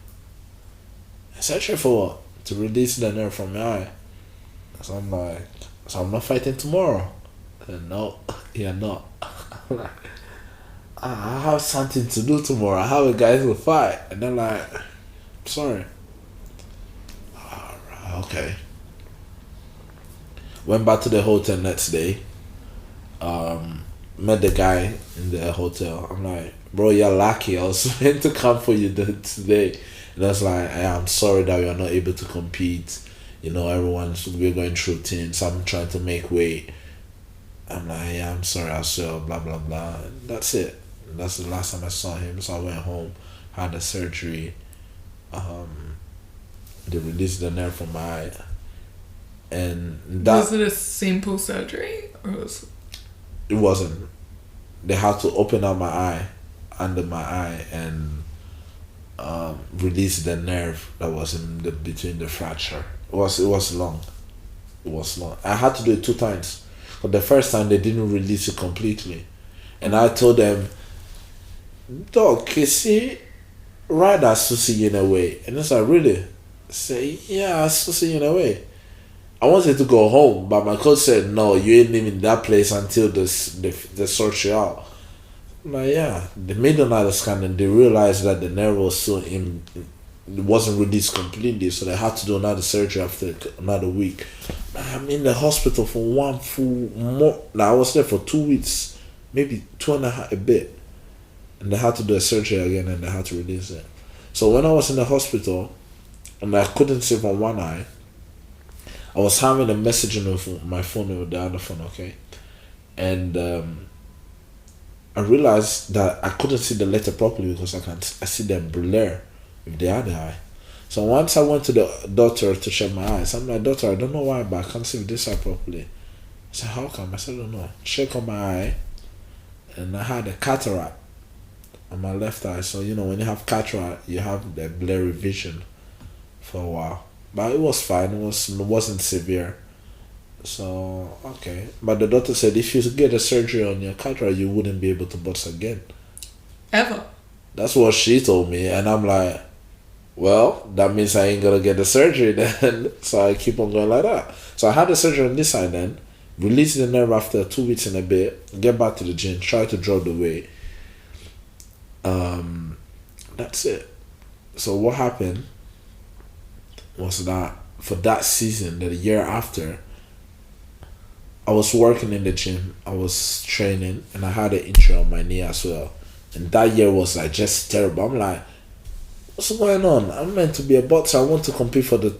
"Surgery for what?" "To release the nerve from your eye." So I'm like, "So I'm not fighting tomorrow?" And, "No, you're not." I'm like, I have something to do tomorrow. I have a guy to fight." And they're like, "Sorry." Alright, okay. Went back to the hotel next day. Met the guy in the hotel. I'm like, "Bro, you're lucky. I was meant to come for you today." And I was like, "I'm sorry that we are not able to compete. We're going through things. I'm trying to make weight." I'm like, "Yeah, I'm sorry, I'll sell, blah, blah, blah." And that's it. That's the last time I saw him. So I went home, had the surgery. They released the nerve from my eye. And that... Was it a simple surgery? Or was... It wasn't. They had to open up my eye, under my eye, and release the nerve that was in between the fracture. It was long. It was long. I had to do it 2 times. But the first time they didn't release it completely. And I told them, "Doc, you see, right, I still see you in a way." And it's like, "Really?" I say, "Yeah, I still see you in a way." I wanted to go home, but my coach said, "No, you ain't leaving that place until they sort you out." I'm like, "Yeah." They made another scan and they realized that the nerve was still it wasn't released completely, so they had to do another surgery after another week. I'm in the hospital for one full month. I was there for 2 weeks, maybe 2.5 a bit. And they had to do a surgery again and they had to release it. So when I was in the hospital and I couldn't see from one eye, I was having a message on my phone with the other phone, okay? And I realized that I couldn't see the letter properly because I see them blur with the other eye. So once I went to the doctor to check my eyes, I'm like, "Doctor, I don't know why, but I can't see with this eye properly." I said, "How come?" I said, "I don't know." Check on my eye, and I had a cataract on my left eye. So, when you have cataract, you have the blurry vision for a while. But it was fine. It wasn't severe. So, okay. But the doctor said if you get a surgery on your cataract, you wouldn't be able to box again. Ever? That's what she told me. And I'm like, well, that means I ain't gonna get the surgery then. So I keep on going like that. So I had the surgery on this side then, release the nerve after 2 weeks and a bit, get back to the gym, try to drop the weight. That's it. So what happened was that for that season, the year after, I was working in the gym, I was training, and I had an injury on my knee as well. And that year was like just terrible. I'm like, what's going on? I'm meant to be a boxer. I want to compete for the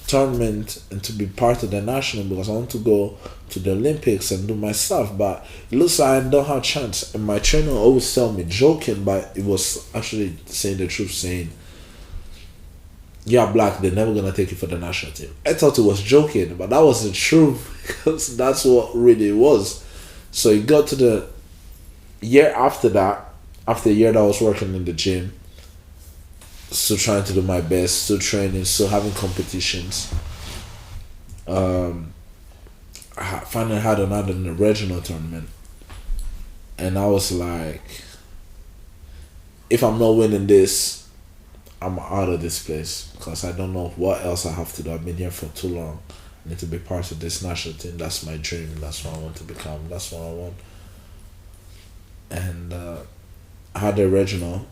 tournament and to be part of the national because I want to go to the Olympics and do my stuff. But it looks like I don't have a chance. And my trainer always tell me, joking, but it was actually saying the truth, saying, "You're black, they're never gonna take you for the national team." I thought it was joking, but that was the truth because that's what really it was. So it got to the year after that, after a year that I was working in the gym, still trying to do my best, still training, still having competitions. I finally had another regional tournament, and I was like, if I'm not winning this, I'm out of this place because I don't know what else I have to do. I've been here for too long. I need to be part of this national team. That's my dream. That's what I want to become. That's what I want. And I had a regional.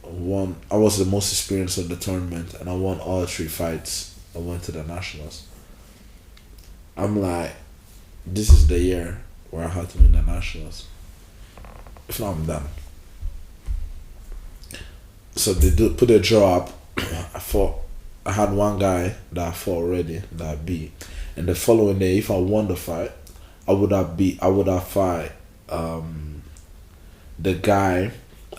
Won. I was the most experienced of the tournament, and I won all 3 fights. I went to the nationals. I'm like, this is the year where I had to win the nationals. If not, I'm done. So they put a draw up. I had one guy that I fought already that I beat, and the following day, if I won the fight, I would have fight the guy.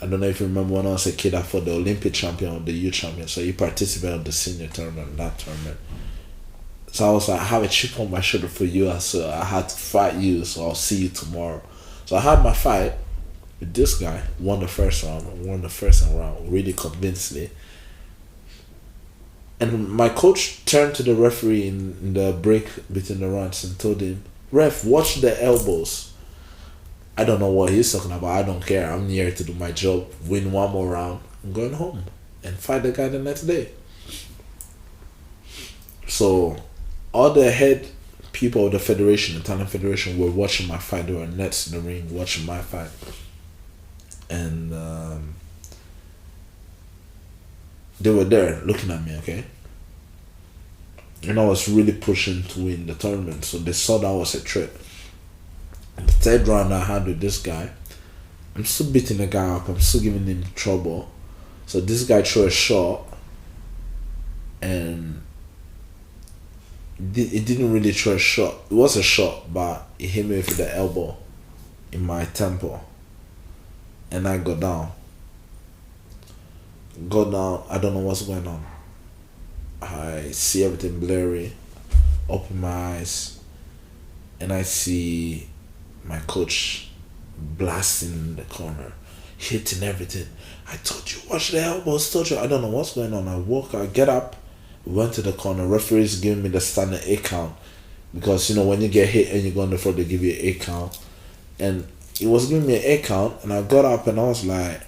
I don't know if you remember when I was a kid, I fought the Olympic champion or the youth champion. So he participated in the senior tournament, that tournament. So I was like, I have a chip on my shoulder for you, so I had to fight you, so I'll see you tomorrow. So I had my fight with this guy, won the first round really convincingly. And my coach turned to the referee in the break between the rounds and told him, "Ref, watch the elbows." I don't know what he's talking about. I don't care. I'm here to do my job, win one more round, I'm going home and fight the guy the next day. So all the head people of the federation, Italian federation, were watching my fight. They were next in the ring watching my fight. And they were there looking at me, okay? And I was really pushing to win the tournament. So they saw that was a threat. And the third round I had with this guy, I'm still beating the guy up. I'm still giving him trouble. So this guy threw a shot. And it didn't really throw a shot. It was a shot, but it hit me with the elbow in my temple. And I got down. I don't know what's going on. I see everything blurry. Open my eyes. And I see my coach blasting in the corner. Hitting everything. I told you, watch the elbows. I don't know what's going on. I get up. Went to the corner. Referee's giving me the standard 8 count. Because, when you get hit and you go on the floor, they give you an 8 count. And he was giving me an 8 count, and I got up and I was like,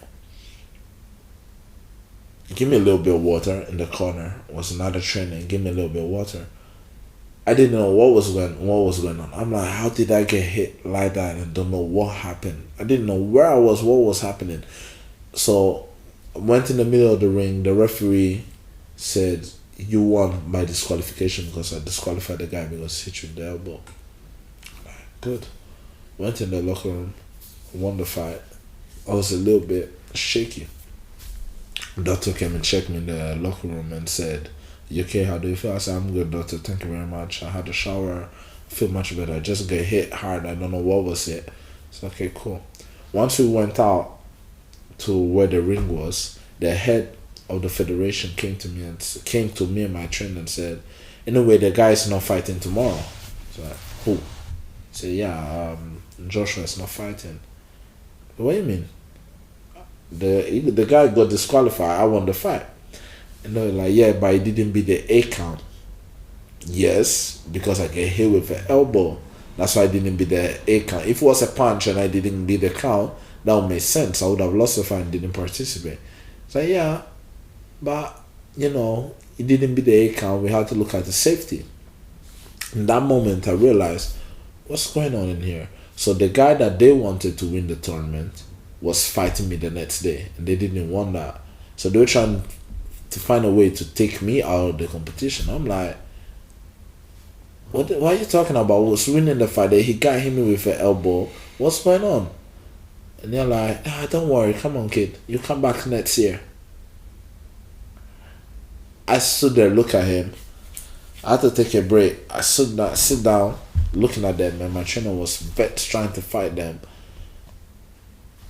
give me a little bit of water in the corner. It was another trainer, give me a little bit of water. I didn't know what was going on. I'm like, how did I get hit like that and don't know what happened? I didn't know where I was, what was happening. So I went in the middle of the ring. The referee said, you won by disqualification because I disqualified the guy because he hit you with the elbow. Good. Went in the locker room, won the fight. I was a little bit shaky. The doctor came and checked me in the locker room and said, "You okay? How do you feel?" I said, "I'm good, doctor. Thank you very much. I had a shower. I feel much better. I just got hit hard. I don't know what was it." So okay, cool. Once we went out to where the ring was, the head of the federation came to me and my trainer and said, "Anyway, the guy is not fighting tomorrow." So like, who? I said, "Yeah, Joshua is not fighting." What do you mean? The guy got disqualified. I won the fight. And they were like, "Yeah, but he didn't beat the 8 count." Yes, because I get hit with an elbow. That's why I didn't beat the 8 count. If it was a punch and I didn't beat the count, that would make sense. I would have lost the fight and didn't participate. So yeah, but he didn't beat the 8 count. We had to look at the safety. In that moment, I realized, what's going on in here? So the guy that they wanted to win the tournament was fighting me the next day, and they didn't want that. So they were trying to find a way to take me out of the competition. I'm like, what are you talking about? I was winning the fight. He got hit me with an elbow. What's going on? And they're like, don't worry. Come on, kid. You come back next year. I stood there, look at him. I had to take a break. I sit down, looking at them, and my trainer was vexed trying to fight them.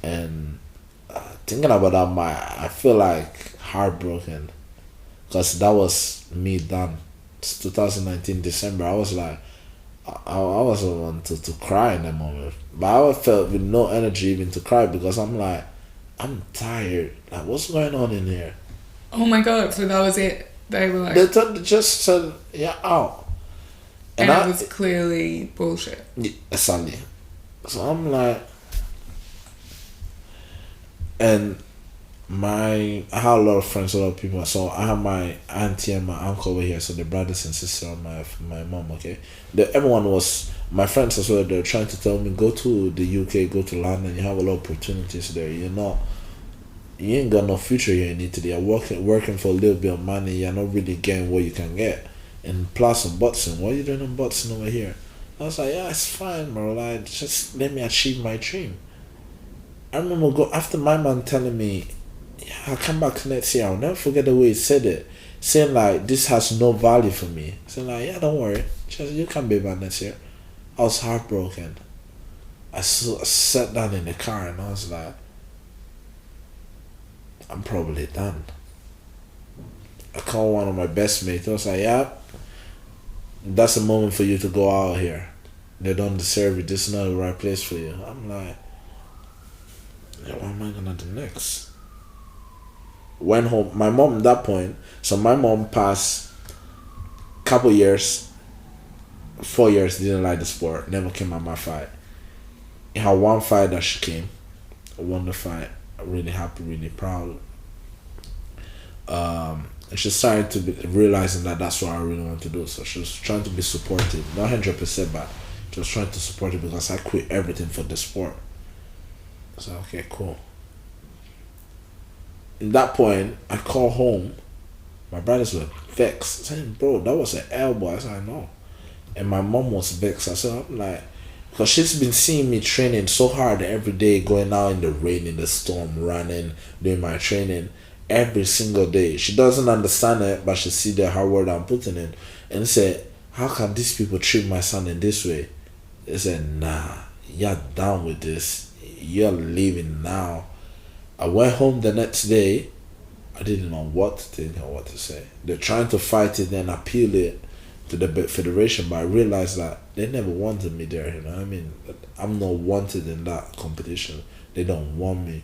And thinking about that, I feel like heartbroken, because that was me done. It's 2019 December. I was like, I was the one to cry in that moment, but I felt with no energy even to cry because I'm like, I'm tired. Like, what's going on in here? Oh my god! So that was it. They were like, They just said, "Yeah, out." And it was clearly bullshit. Exactly. So I'm like, and I had a lot of friends, a lot of people. So I have my auntie and my uncle over here, so the brothers and sisters of my mom. Okay, everyone was my friends as well. They're trying to tell me, go to the UK, go to London. You have a lot of opportunities there. You ain't got no future here in Italy. You're working for a little bit of money. You're not really getting what you can get. And plus on boxing, what are you doing in boxing over here? I was like, yeah, it's fine, bro. Like, just let me achieve my dream. I remember after my man telling me, yeah, I'll come back next year. I'll never forget the way he said it. Saying like, this has no value for me. Saying like, yeah, don't worry. Just, you can be back next year. I was heartbroken. I sat down in the car and I was like, I'm probably done. I called one of my best mates. I was like, yeah, that's a moment for you to go out here. They don't deserve it. This is not the right place for you. I'm like, yeah, what am I gonna do next? Went home. My mom at that point, so my mom passed couple years, 4 years, didn't like the sport, never came at my fight. In her one fight that she came, I won the fight, really happy, really proud. And she started to be realizing that that's what I really want to do. So she was trying to be supportive, not 100%, but she was trying to support it because I quit everything for the sport. So okay, cool. At that point, I called home. My brothers were vexed, saying, "Bro, that was an elbow." I said, "I know," and my mom was vexed. I said, "I'm like." Because she's been seeing me training so hard every day, going out in the rain, in the storm, running, doing my training every single day. She doesn't understand it, but she see the hard work I'm putting in. And said, how can these people treat my son in this way? They said, nah, you're done with this. You're leaving now. I went home the next day. I didn't know what to think or what to say. They're trying to fight it and appeal it to the federation, but I realized that they never wanted me there, you know what I mean? I'm not wanted in that competition. They don't want me.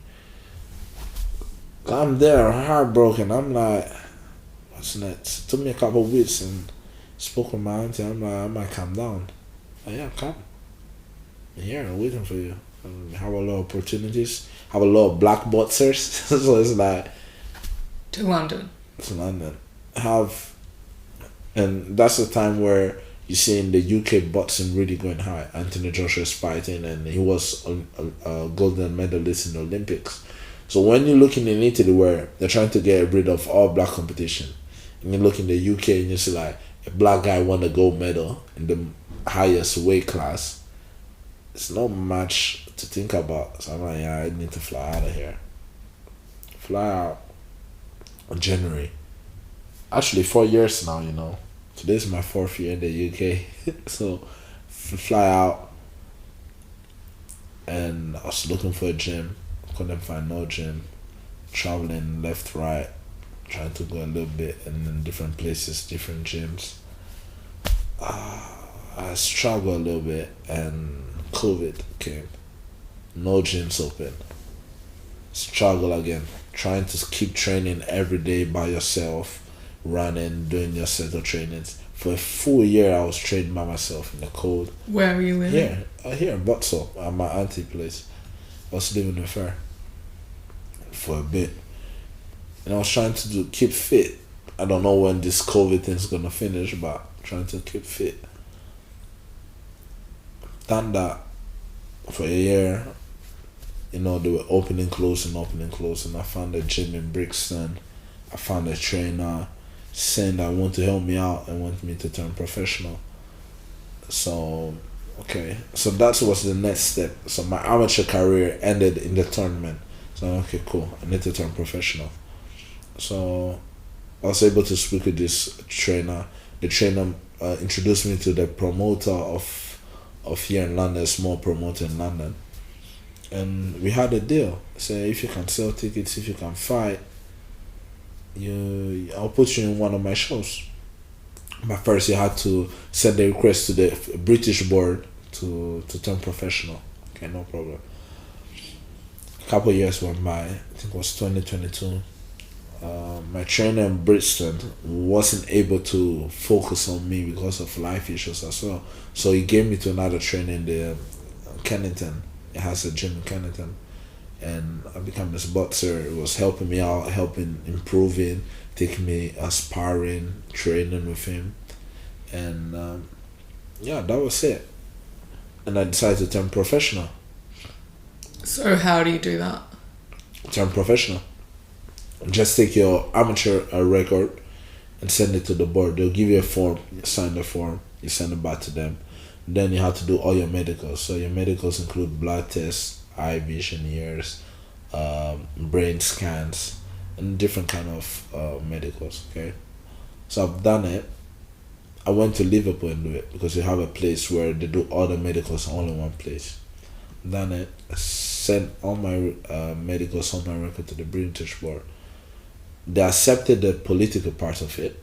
I'm there, heartbroken. I'm like, what's next? It took me a couple of weeks and spoke with my auntie. I'm like, I might calm down. Like, yeah, come. I'm here, I'm waiting for you. Have a lot of opportunities. Have a lot of black boxers. So it's like... To London. And that's the time where you see in the UK boxing really going high. Anthony Joshua's fighting, and he was a golden medalist in the Olympics. So when you're looking in Italy where they're trying to get rid of all black competition, and you look in the UK and you see like a black guy won a gold medal in the highest weight class, it's not much to think about. So I'm like, yeah, I need to fly out of here. Fly out in January. Actually 4 years now, you know. Today's my 4th year in the UK. So fly out, and I was looking for a gym. Couldn't find no gym. Traveling left, right, trying to go a little bit in different places, different gyms. I struggled a little bit, and COVID came. No gyms open. Struggle again. Trying to keep training every day by yourself, running, doing your set of trainings. For a full year, I was training by myself in the cold. Where were you living? Here in Boxall, at my auntie place. I was living with her for a bit. And I was trying to keep fit. I don't know when this COVID thing's gonna finish, but trying to keep fit. Done that for a year. You know, they were opening, closing. I found a gym in Brixton. I found a trainer saying that want to help me out and want me to turn professional. So, okay. So that was the next step. So my amateur career ended in the tournament. So, okay, cool. I need to turn professional. So, I was able to speak with this trainer. The trainer introduced me to the promoter of here in London, a small promoter in London. And we had a deal. Say, if you can sell tickets, if you can fight, I'll put you in one of my shows. But first you had to send the request to the British board to turn professional. Okay, no problem. A couple of years went by. I think it was 2022. my trainer in Brixton wasn't able to focus on me because of life issues as well. So he gave me to another trainer in the Kennington. It has a gym in Kennington, and I became this boxer. It was helping me out, helping improving, taking me sparring, training with him, and yeah, that was it. And I decided to turn professional. So how do you do that? Turn professional. Just take your amateur record and send it to the board. They'll give you a form. You sign the form. You send it back to them. Then you have to do all your medicals. So your medicals include blood tests, eye vision, ears, brain scans, and different kind of medicals. Okay, so I've done it. I went to Liverpool and do it because you have a place where they do all the medicals all in one place. Done it. Sent all my medicals on my record to the British board. They accepted the political part of it.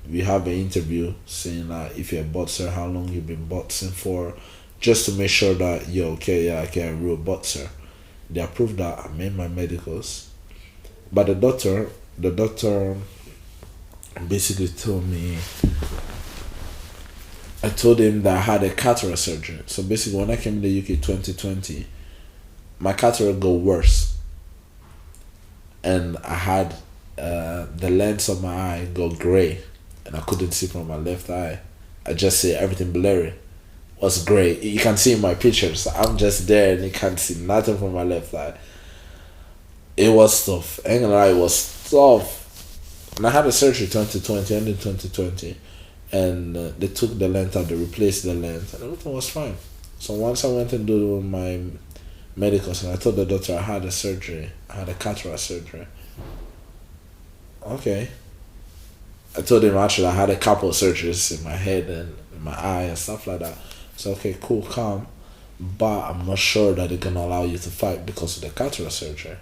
We have an interview saying that if you're a boxer, how long you've been boxing for, just to make sure that you're okay. Yeah, okay, I'm a real boxer. They approved that. I made my medicals, but the doctor basically told me. I told him that I had a cataract surgery. So basically, when I came in the UK 2020, my cataract got worse, and I had the lens of my eye got grey, and I couldn't see from my left eye. I just see everything blurry. It was grey. You can see in my pictures. I'm just there, and you can't see nothing from my left eye. It was tough. I ain't gonna lie, it was tough. And I had a surgery 2020, ended 2020. And they took the lens out, they replaced the lens, and everything was fine. So once I went and did my medicals, and I told the doctor I had a surgery, I had a cataract surgery. Okay. I told him actually I had a couple of surgeries in my head and in my eye and stuff like that. So okay, cool, calm, but I'm not sure that they're gonna allow you to fight because of the cataract surgery.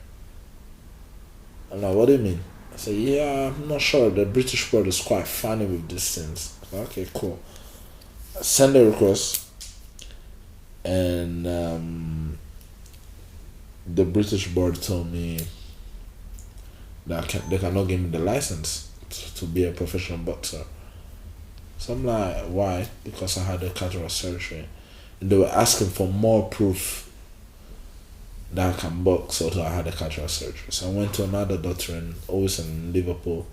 I'm like, what do you mean? I said, yeah, I'm not sure. The British board is quite funny with these things. Okay, cool. I send a request, and the British board told me that they cannot give me the license to be a professional boxer. So I'm like, why? Because I had a cataract surgery. And they were asking for more proof that I can box, although I had a cataract surgery. So I went to another doctor always in Liverpool,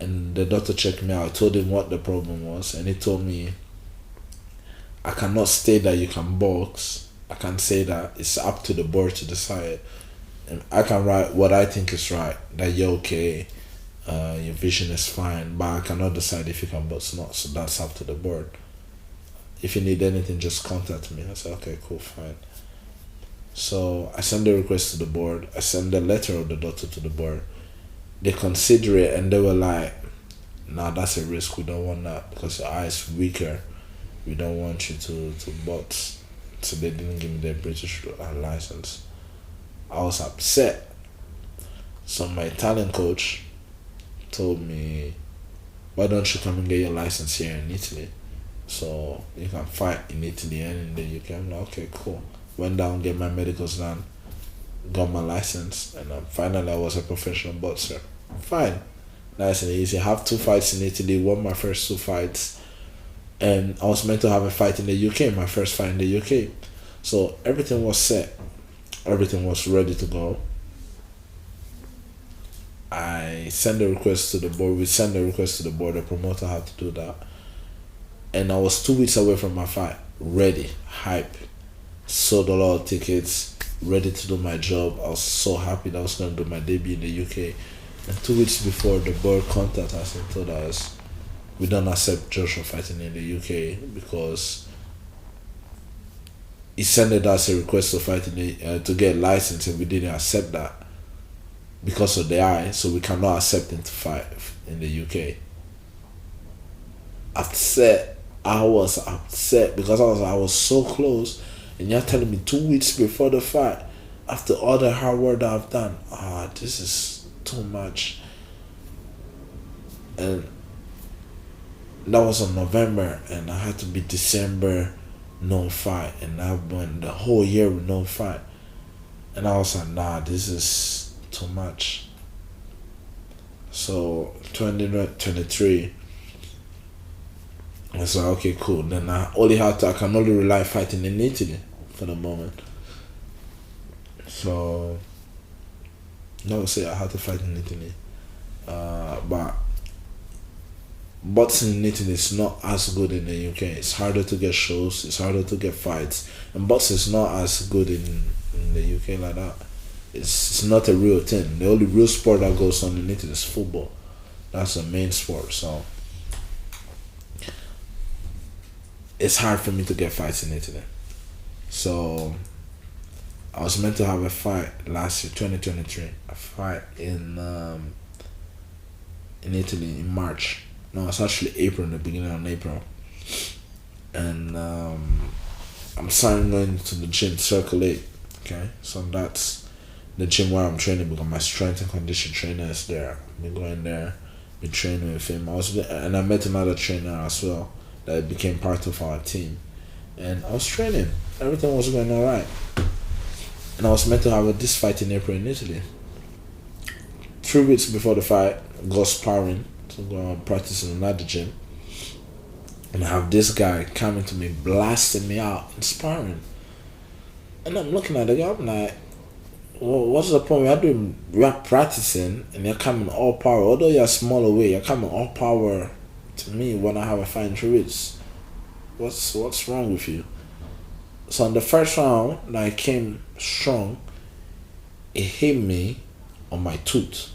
and the doctor checked me out. I told him what the problem was, and he told me I cannot state that you can box. I can say that it's up to the board to decide, and I can write what I think is right, that you're okay, your vision is fine, but I cannot decide if you can box or not. So that's up to the board. If you need anything, just contact me. I said, okay, cool, fine. So I send the request to the board. I send the letter of the doctor to the board. They consider it, and they were like, nah, that's a risk. We don't want that because your eye is weaker. We don't want you to box. So they didn't give me the British license. I was upset. So my Italian coach told me, why don't you come and get your license here in Italy? So you can fight in Italy and in the UK. I'm like, okay, cool. Went down, get my medicals done, got my license, and finally I was a professional boxer. Fine, nice and easy. I have 2 fights in Italy, won my first 2 fights, and I was meant to have a fight in the UK, my first fight in the UK. So everything was set, everything was ready to go. I sent a request to the board. We sent a request to the board. The promoter had to do that, and I was 2 weeks away from my fight, ready, hype, sold a lot of tickets, ready to do my job. I was so happy that I was going to do my debut in the UK. And 2 weeks before, the board contacted us and told us, we don't accept Joshua fighting in the UK because he sent us a request to fight in the, to get a license, and we didn't accept that because of the eye, so we cannot accept him to fight in the UK. Upset. I was upset because I was so close, and you're telling me 2 weeks before the fight, after all the hard work that I've done, this is too much. And that was in November, and I had to be December, no fight, and I went the whole year with no fight. And I was like, nah, this is too much. So 2023, I was like, okay, cool. Then I can only rely fighting in Italy for the moment. So no, say I had to fight in Italy. But boxing in Italy is not as good in the UK. It's harder to get shows. It's harder to get fights, and boxing is not as good in the UK like that. It's not a real thing. The only real sport that goes on in Italy is football. That's the main sport. So it's hard for me to get fights in Italy. So I was meant to have a fight last year, 2023. A fight in Italy in March. No, it's actually April, the beginning of April. And I'm starting going to the gym, Circle 8. Okay, so that's the gym where I'm training because my strength and condition trainer is there. I've been going there, been training with him. And I met another trainer as well that became part of our team. And I was training. Everything was going alright. And I was meant to have this fight in April in Italy. 3 weeks before the fight, go sparring to go and practice in another gym. And I have this guy coming to me, blasting me out in sparring. And I'm looking at the guy, I'm like, well, what's the point? We are practicing and you're coming all power. Although you're a smaller weight, you're coming all power to me when I have a fight in 3 weeks. What's wrong with you? So in the first round, I came strong. It hit me on my tooth.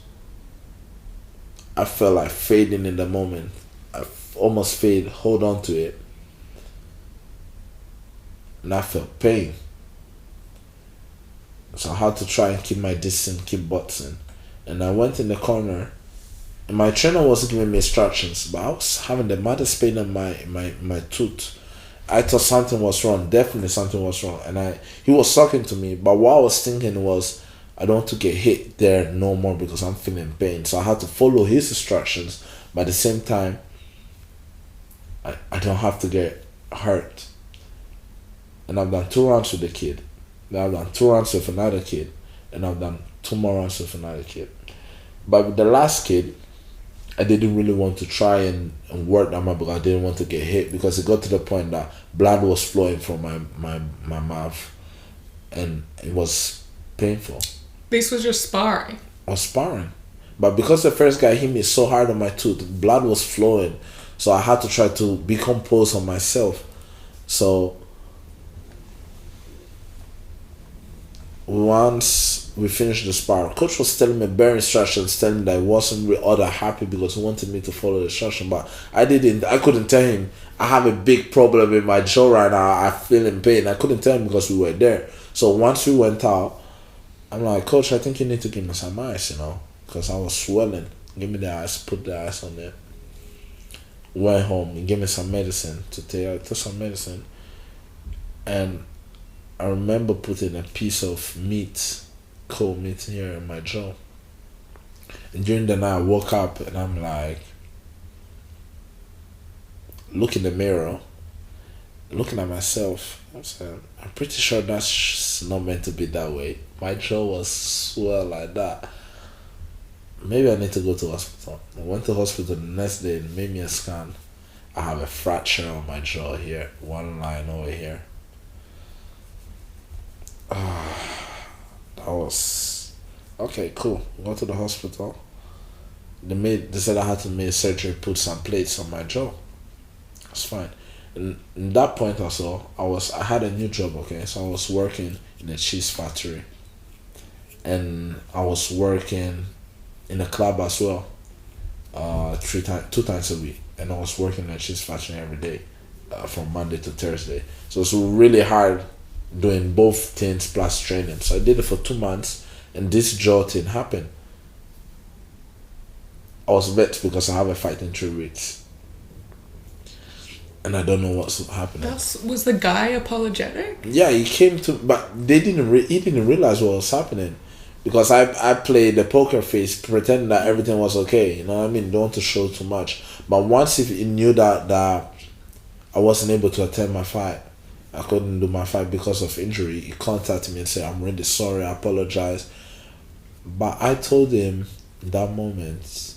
I felt like fading in the moment. I almost fade, hold on to it. And I felt pain. So I had to try and keep my distance, keep boxing. And I went in the corner. And my trainer was giving me instructions, but I was having the maddest pain in my tooth. I thought something was wrong. Definitely something was wrong. And he was talking to me, but what I was thinking was, I don't want to get hit there no more because I'm feeling pain. So I had to follow his instructions, but at the same time, I don't have to get hurt. And I've done 2 rounds with the kid. Then I've done 2 rounds with another kid. And I've done 2 more rounds with another kid. But with the last kid, I didn't really want to try and work that much because I didn't want to get hit, because it got to the point that blood was flowing from my mouth and it was painful. This was just sparring? I was sparring. But because the first guy hit me so hard on my tooth, blood was flowing. So I had to try to be composed on myself. So once we finished the spar, coach was telling me bare instructions, telling me that I wasn't really all that happy because he wanted me to follow the instruction, but I couldn't tell him I have a big problem in my jaw right now, I feel in pain. I couldn't tell him because we were there. So once we went out, I'm like, coach, I think you need to give me some ice, because I was swelling. Give me the ice, put the ice on there. Went home, he gave me some medicine to take. I took some medicine, and I remember putting a piece of meat, cold meat here in my jaw. And during the night I woke up and I'm like, look in the mirror, looking at myself. I'm saying, I'm pretty sure that's not meant to be that way. My jaw was swell like that. Maybe I need to go to hospital. I went to hospital the next day and made me a scan. I have a fracture on my jaw here, one line over here. That was okay, cool. Go to the hospital. They said I had to make surgery, put some plates on my jaw. It's fine. And in that point also, I had a new job, okay? So I was working in a cheese factory. And I was working in a club as well. 2 times a week. And I was working in a cheese factory every day, from Monday to Thursday. So it's really hard doing both things plus training. So I did it for 2 months, and this jaw thing happened. I was vexed because I have a fight in 3 weeks. And I don't know what's happening. Was the guy apologetic? Yeah, he came to, but he didn't realize what was happening, because I played the poker face, pretending that everything was okay. You know what I mean? Don't want to show too much. But once he knew that I wasn't able to attend my fight, I couldn't do my fight because of injury, he contacted me and said, I'm really sorry, I apologize. But I told him in that moment,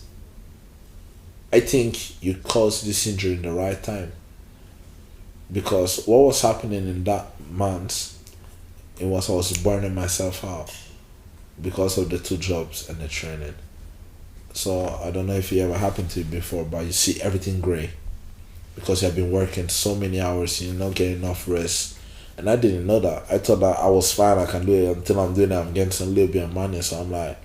I think you caused this injury in the right time, because what was happening in that month, it was I was burning myself out because of the two jobs and the training. So I don't know if it ever happened to you before, but you see everything gray because you have been working so many hours, you're not getting enough rest. And I didn't know that. I thought that I was fine, I can do it until I'm doing it, I'm getting some little bit of money. So I'm like,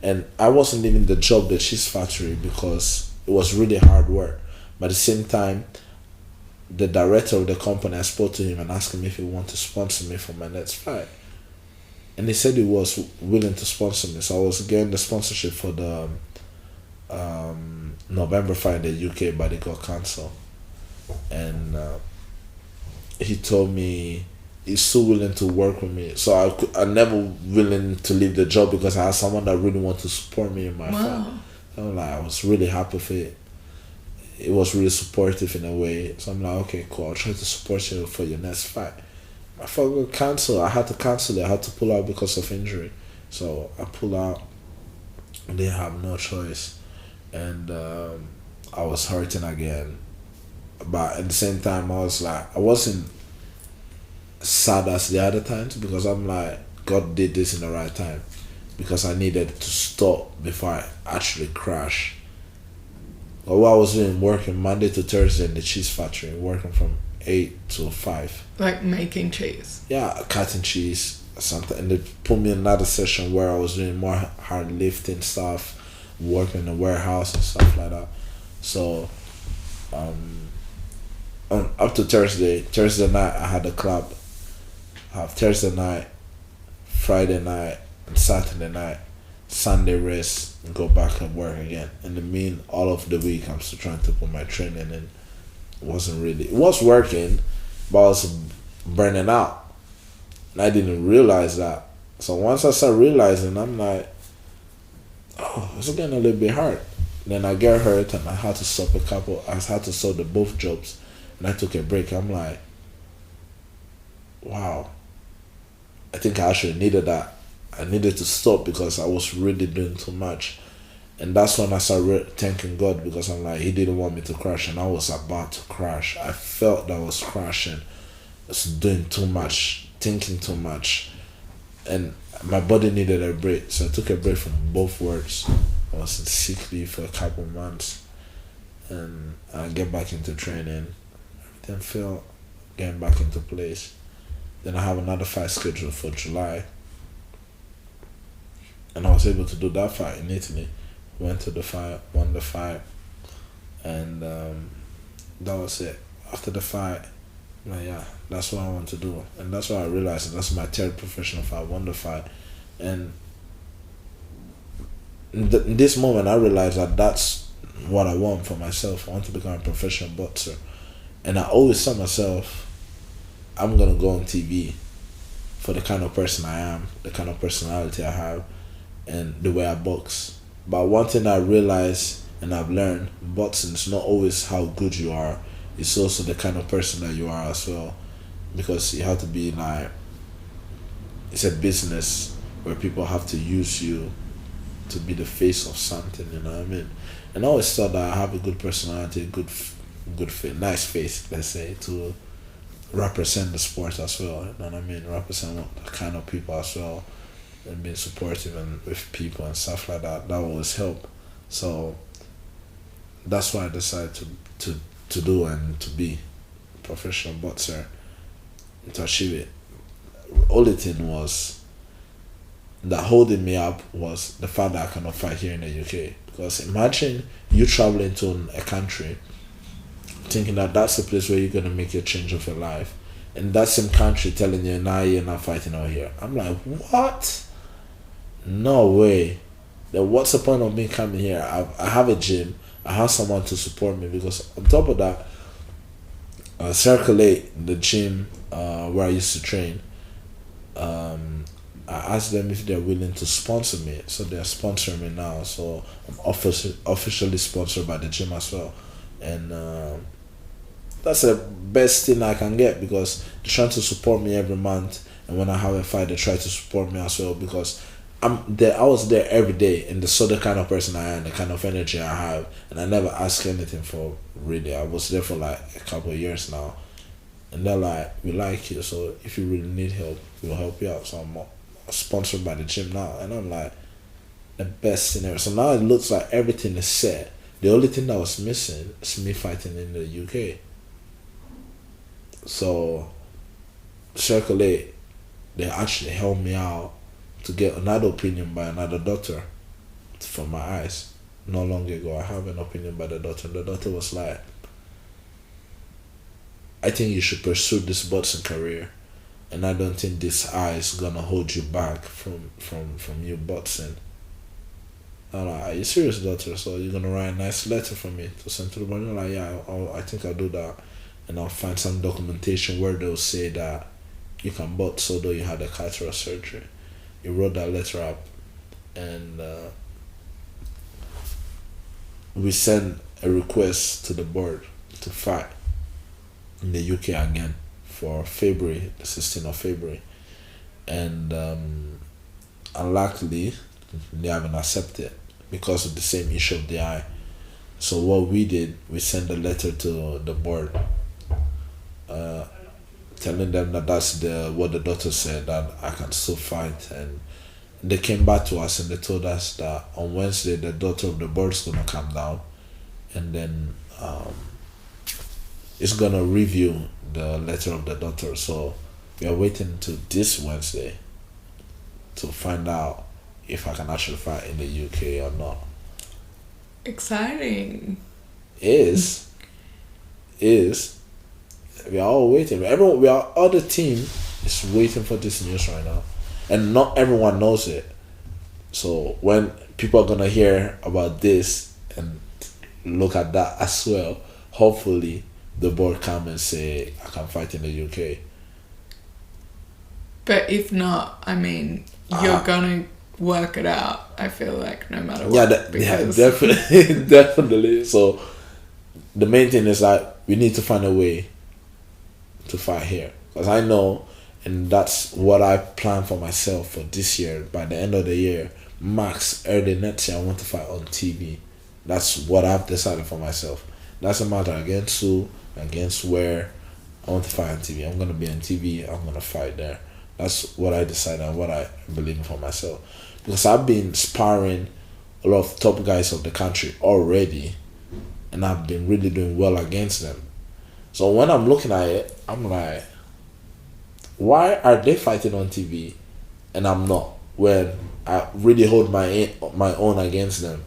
and I wasn't leaving the job, the cheese factory, because it was really hard work. But at the same time, the director of the company, I spoke to him and asked him if he wanted to sponsor me for my next fight. And he said he was willing to sponsor me. So I was getting the sponsorship for the November fight in the UK, but it got cancelled. And he told me he's still willing to work with me. So I never willing to leave the job because I had someone that really wanted to support me in my fight. I'm like, I was really happy for it. It was really supportive in a way. So I'm like, okay, cool, I'll try to support you for your next fight. My fight got cancelled. I had to cancel it. I had to pull out because of injury. So I pulled out. I didn't have no choice. And I was hurting again. But at the same time, I was like, I wasn't sad as the other times, because I'm like, God did this in the right time, because I needed to stop before I actually crash. But what I was doing, working Monday to Thursday in the cheese factory, working from 8 to 5. Like making cheese? Yeah, cutting cheese, something. And they put me in another session where I was doing more hard lifting stuff, working in the warehouse and stuff like that. So, up to Thursday night I had a club. I have Thursday night, Friday night, and Saturday night. Sunday rest and go back and work again. And the mean all of the week I'm still trying to put my training in. It was working, but I was burning out. And I didn't realize that. So once I started realizing, I'm like, oh, it's getting a little bit hard. Then I get hurt and I had to stop I had to stop both jobs. And I took a break. I'm like, wow, I think I actually needed that. I needed to stop because I was really doing too much. And that's when I started thanking God, because I'm like, He didn't want me to crash, and I was about to crash. I felt that I was crashing. I was doing too much, thinking too much. And my body needed a break. So I took a break from both works. I was in sick leave for a couple of months. And I get back into training. Everything felt getting back into place. Then I have another fight scheduled for July. And I was able to do that fight in Italy. Went to the fight, won the fight, and that was it. After the fight, I'm like, yeah, that's what I want to do. And that's what I realized, and that's my third professional fight. I won the fight. And in this moment, I realized that that's what I want for myself. I want to become a professional boxer. And I always tell myself, I'm going to go on TV for the kind of person I am, the kind of personality I have, and the way I box. But one thing I realized and I've learned, boxing is not always how good you are. It's also the kind of person that you are as well. Because you have to be like, it's a business where people have to use you to be the face of something, you know what I mean? And I always thought that I have a good personality, good face, nice face, let's say, to represent the sport as well, you know what I mean? Represent the kind of people as well. And being supportive and with people and stuff like that will always help. So that's why I decided to do and to be a professional boxer, to achieve it. Only thing was that holding me up was the fact that I cannot fight here in the UK. Because imagine you traveling to a country thinking that that's the place where you're going to make your change of your life, and that same country telling you, nah, you're not fighting out here. I'm like, what? No way. Then what's the point of me coming here? I have a gym. I have someone to support me, because on top of that, Circulate, the gym where I used to train, I asked them if they're willing to sponsor me. So they're sponsoring me now. So I'm officially sponsored by the gym as well. And that's the best thing I can get, because they're trying to support me every month. And when I have a fight, they try to support me as well, because I'm there. I was there every day, and they saw the kind of person I am, the kind of energy I have, and I never asked anything for really. I was there for like a couple of years now, and they're like, "We like you, so if you really need help, we'll help you out." So I'm sponsored by the gym now, and I'm like the best scenario. So now it looks like everything is set. The only thing that was missing is me fighting in the UK. So Circle 8, they actually helped me out to get another opinion by another doctor for my eyes. Not long ago, I have an opinion by the doctor. The doctor was like, I think you should pursue this boxing career, and I don't think this eye is gonna hold you back from you boxing. I'm like, are you serious, doctor? So you're gonna write a nice letter for me to send to the board? I'm like, yeah, I think I'll do that, and I'll find some documentation where they'll say that you can box although you had a cataract surgery. He wrote that letter up, and we sent a request to the board to fight in the UK again for February, the 16th of February, and unluckily they haven't accepted because of the same issue of the eye. So what we did, we sent a letter to the board, telling them that that's what the doctor said, that I can still fight, and they came back to us and they told us that on Wednesday the daughter of the board is gonna come down, and then it's gonna review the letter of the doctor. So we are waiting to this Wednesday to find out if I can actually fight in the UK or not. Exciting. Is we are all waiting. Everyone, all the team is waiting for this news right now, and not everyone knows it. So when people are gonna hear about this and look at that as well, hopefully the board come and say I can fight in the UK. But if not, I mean, you're gonna work it out. I feel like no matter what. Yeah, definitely, definitely. So the main thing is that we need to find a way to fight here, because I know, and that's what I plan for myself for this year. By the end of the year, max early next year, I want to fight on TV. That's what I've decided for myself. Doesn't matter against who, against where. I want to fight on TV. I'm gonna be on TV. I'm gonna fight there. That's what I decided and what I believe in for myself. Because I've been sparring a lot of top guys of the country already, and I've been really doing well against them. So when I'm looking at it, I'm like, why are they fighting on TV and I'm not, when I really hold my own against them?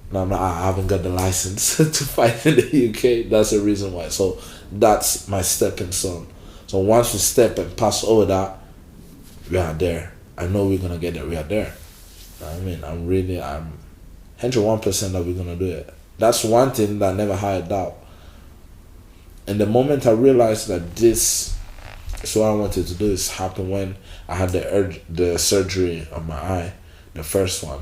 And I'm like, I haven't got the license to fight in the UK. That's the reason why. So that's my stepping stone. So once we step and pass over that, we are there. I know we're gonna get there. We are there. I mean, I'm 101% that we're gonna do it. That's one thing that I never had a doubt. And the moment I realized that this is what I wanted to do, is happened when I had the surgery on my eye, the first one.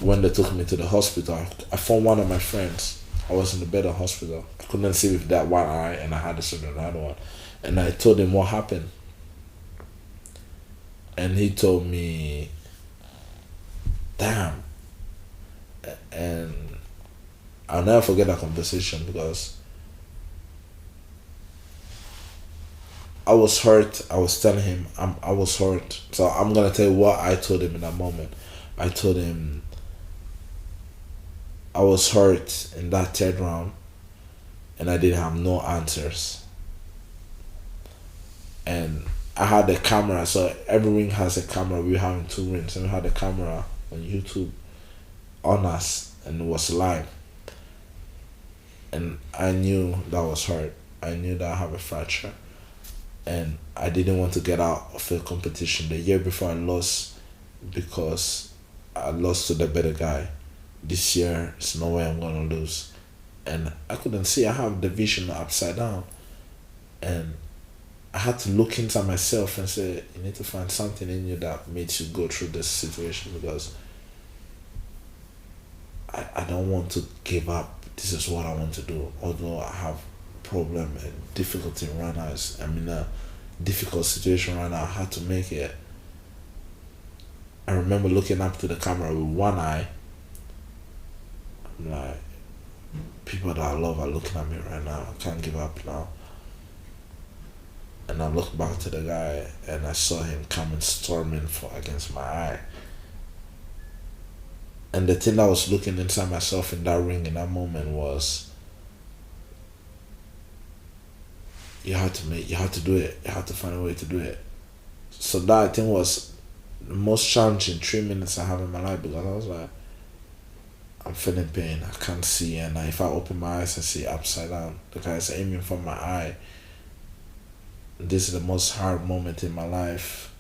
When they took me to the hospital, I phoned one of my friends. I was in the bed of the hospital. I couldn't see with that one eye, and I had the surgery on the other one. And I told him what happened. And he told me, damn. And I'll never forget that conversation, because I was hurt. I was telling him I was hurt. So I'm going to tell you what I told him in that moment. I told him I was hurt in that third round, and I didn't have no answers. And I had a camera, so every ring has a camera. We were having 2 rings, and we had a camera on YouTube on us, and it was live. And I knew that was hurt. I knew that I have a fracture, and I didn't want to get out of the competition. The year before I lost, because I lost to the better guy. This year, there's no way I'm gonna lose. And I couldn't see. I have the vision upside down, and I had to look inside myself and say, you need to find something in you that makes you go through this situation, because I don't want to give up. This is what I want to do. Although I have problem and difficulty right now, I'm in a difficult situation right now. I had to make it. I remember looking up to the camera with one eye. I'm like, people that I love are looking at me right now. I can't give up now. And I looked back to the guy and I saw him coming storming for against my eye. And the thing I was looking inside myself in that ring in that moment was, you have to do it. You have to find a way to do it. So that I think was the most challenging 3 minutes I have in my life, because I was like, I'm feeling pain. I can't see, and if I open my eyes, I see upside down. The guy's aiming for my eye. This is the most hard moment in my life,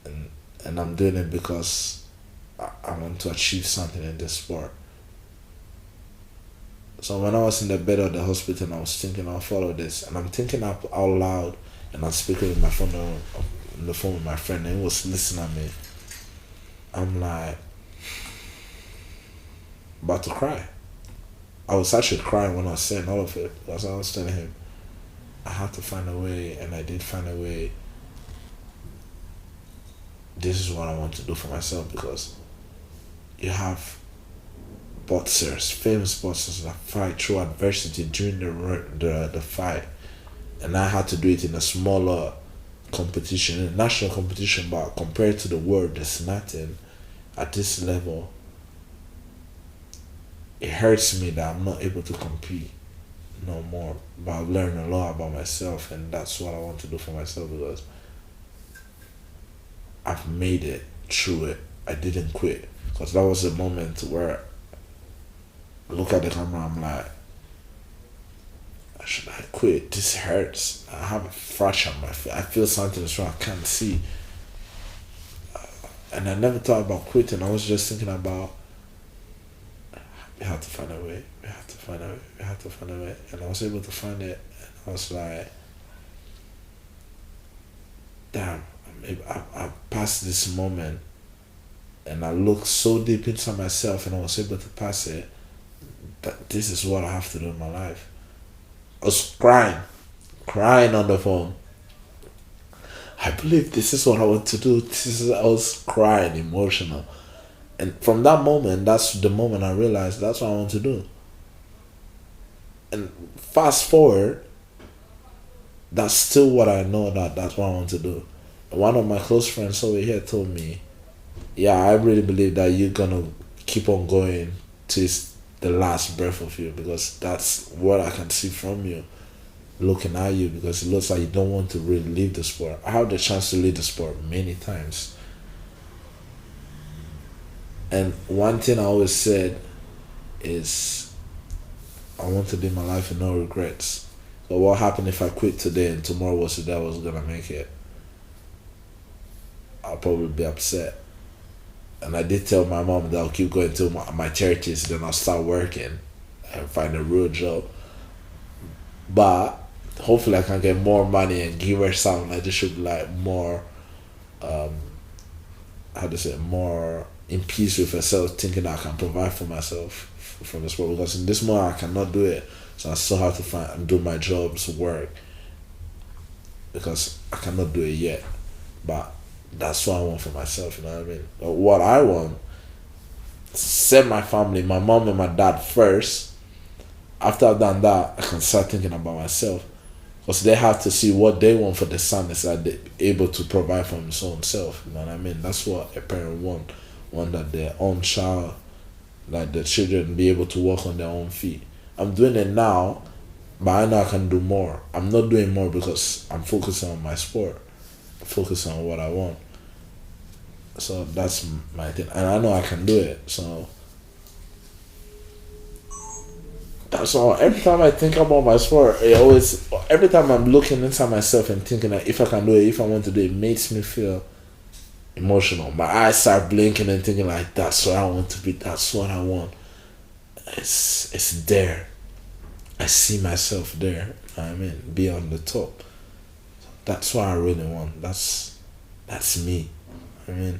and I'm doing it because I want to achieve something in this sport. So when I was in the bed of the hospital, I was thinking, I'll follow this, and I'm thinking out loud, and I'm speaking with my phone on the phone with my friend, and he was listening at me. I'm like, about to cry. I was actually crying when I was saying all of it, because I was telling him I had to find a way, and I did find a way. This is what I want to do for myself, because you have boxers, famous boxers that fight through adversity during the fight, and I had to do it in a smaller competition, a national competition, but compared to the world, there's nothing at this level. It hurts me that I'm not able to compete no more, but I've learned a lot about myself, and that's what I want to do for myself, because I've made it through it. I didn't quit, because that was a moment where I look at the camera, I'm like, should I quit? This hurts. I have a fracture on my foot. I feel something is wrong. I can't see. And I never thought about quitting. I was just thinking about, we have to find a way. We have to find a way. We have to find a way. And I was able to find it. And I was like, damn, I passed this moment. And I looked so deep inside myself, and I was able to pass it. That this is what I have to do in my life. I was crying on the phone. I believe this is what I want to do. I was crying, emotional. And from that moment, that's the moment I realized that's what I want to do. And fast forward, that's still what I know, that's what I want to do. And one of my close friends over here told me, yeah, I really believe that you're going to keep on going till the last breath of you, because that's what I can see from you, looking at you, because it looks like you don't want to really leave the sport. I have the chance to leave the sport many times. And one thing I always said is, I want to live my life with no regrets. So what happened if I quit today and tomorrow was the day I was going to make it? I'll probably be upset. And I did tell my mom that I'll keep going till my churches, then I'll start working and find a real job. But hopefully I can get more money and give her something. I just should be like more, more in peace with herself, thinking that I can provide for myself from the sport. Because in this moment I cannot do it, so I still have to find and do my jobs, work, because I cannot do it yet. But that's what I want for myself, you know what I mean? But what I want, set my family, my mom and my dad first. After I've done that, I can start thinking about myself, because they have to see what they want for the son, is that they're able to provide for his own self, you know what I mean? That's what a parent want that their own child, like the children, be able to walk on their own feet. I'm doing it now, but I know I can do more. I'm not doing more because I'm focusing on my sport, focusing on what I want. So that's my thing, and I know I can do it. So that's all. Every time I think about my sport, every time I'm looking inside myself and thinking that if I can do it, if I want to do it, it makes me feel emotional. My eyes start blinking and thinking like, that's what I want to be. That's what I want. It's there. I see myself there. You know what I mean, be on the top. That's what I really want. That's me. I mean,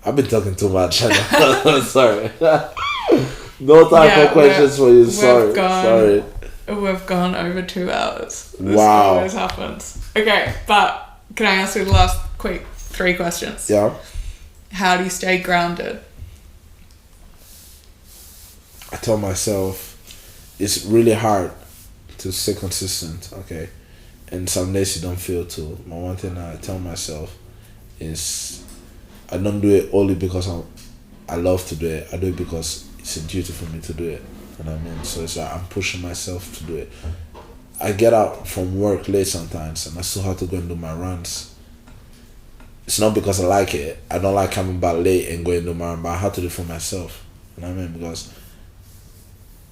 I've been talking too much. Sorry. No time for questions for you. Sorry. We've gone over 2 hours. This Wow. always happens. Okay, but can I ask you the last quick 3 questions. Yeah. How do you stay grounded? I tell myself it's really hard to stay consistent, okay? And some days you don't feel to. But one thing I tell myself is I don't do it only because I love to do it. I do it because it's a duty for me to do it. You know what I mean? So it's like I'm pushing myself to do it. I get out from work late sometimes and I still have to go and do my runs. It's not because I like it. I don't like coming back late and going to do my run, but I have to do it for myself. You know what I mean? Because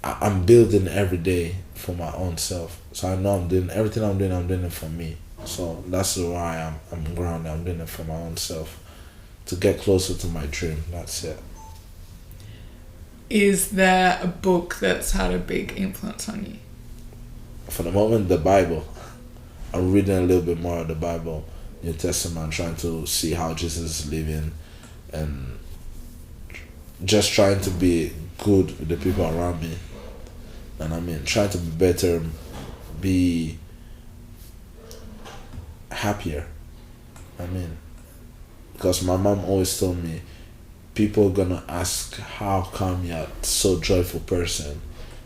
I'm building every day for my own self. So I know I'm doing everything I'm doing it for me. So that's why I'm grounded. I'm doing it for my own self. To get closer to my dream. That's it. Is there a book that's had a big influence on you? For the moment, the Bible. I'm reading a little bit more of the Bible, New Testament, trying to see how Jesus is living and just trying to be good with the people around me. And I mean, trying to be better, be happier. I mean, because my mom always told me, people are gonna ask how come you're so joyful person.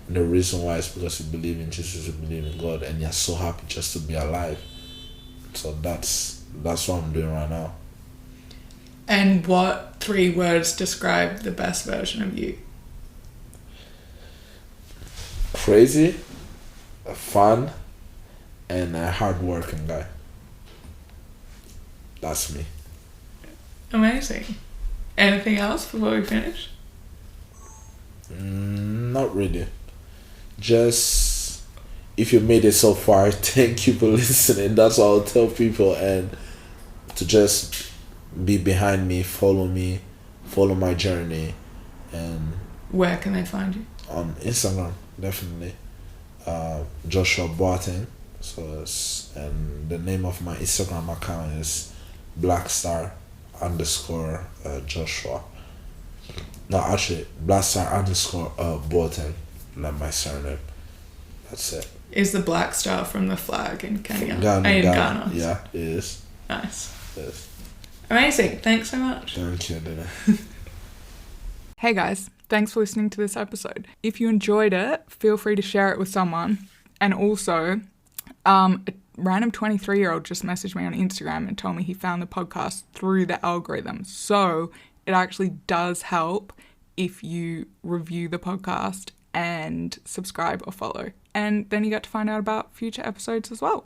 And the reason why is because you believe in Jesus, you believe in God, and you're so happy just to be alive. So that's what I'm doing right now. And what 3 words describe the best version of you? Crazy, fun, and a hard-working guy. That's me. Amazing. Anything else before we finish? Not really. Just, if you made it so far, thank you for listening. That's what I'll tell people. And to just be behind me, follow my journey. And where can they find you? On Instagram, definitely. Joshua Boateng. So and the name of my Instagram account is Blackstar _ Joshua. No, actually, Blackstar _ Boateng, not my surname. That's it. Is the black star from the flag in Kenya? Ghana. Yeah, it is. Nice. Yes. Amazing. Thanks so much. Thank you, Dana. Hey guys, thanks for listening to this episode. If you enjoyed it, feel free to share it with someone. And also, a random 23-year-old just messaged me on Instagram and told me he found the podcast through the algorithm. So it actually does help if you review the podcast and subscribe or follow. And then you get to find out about future episodes as well.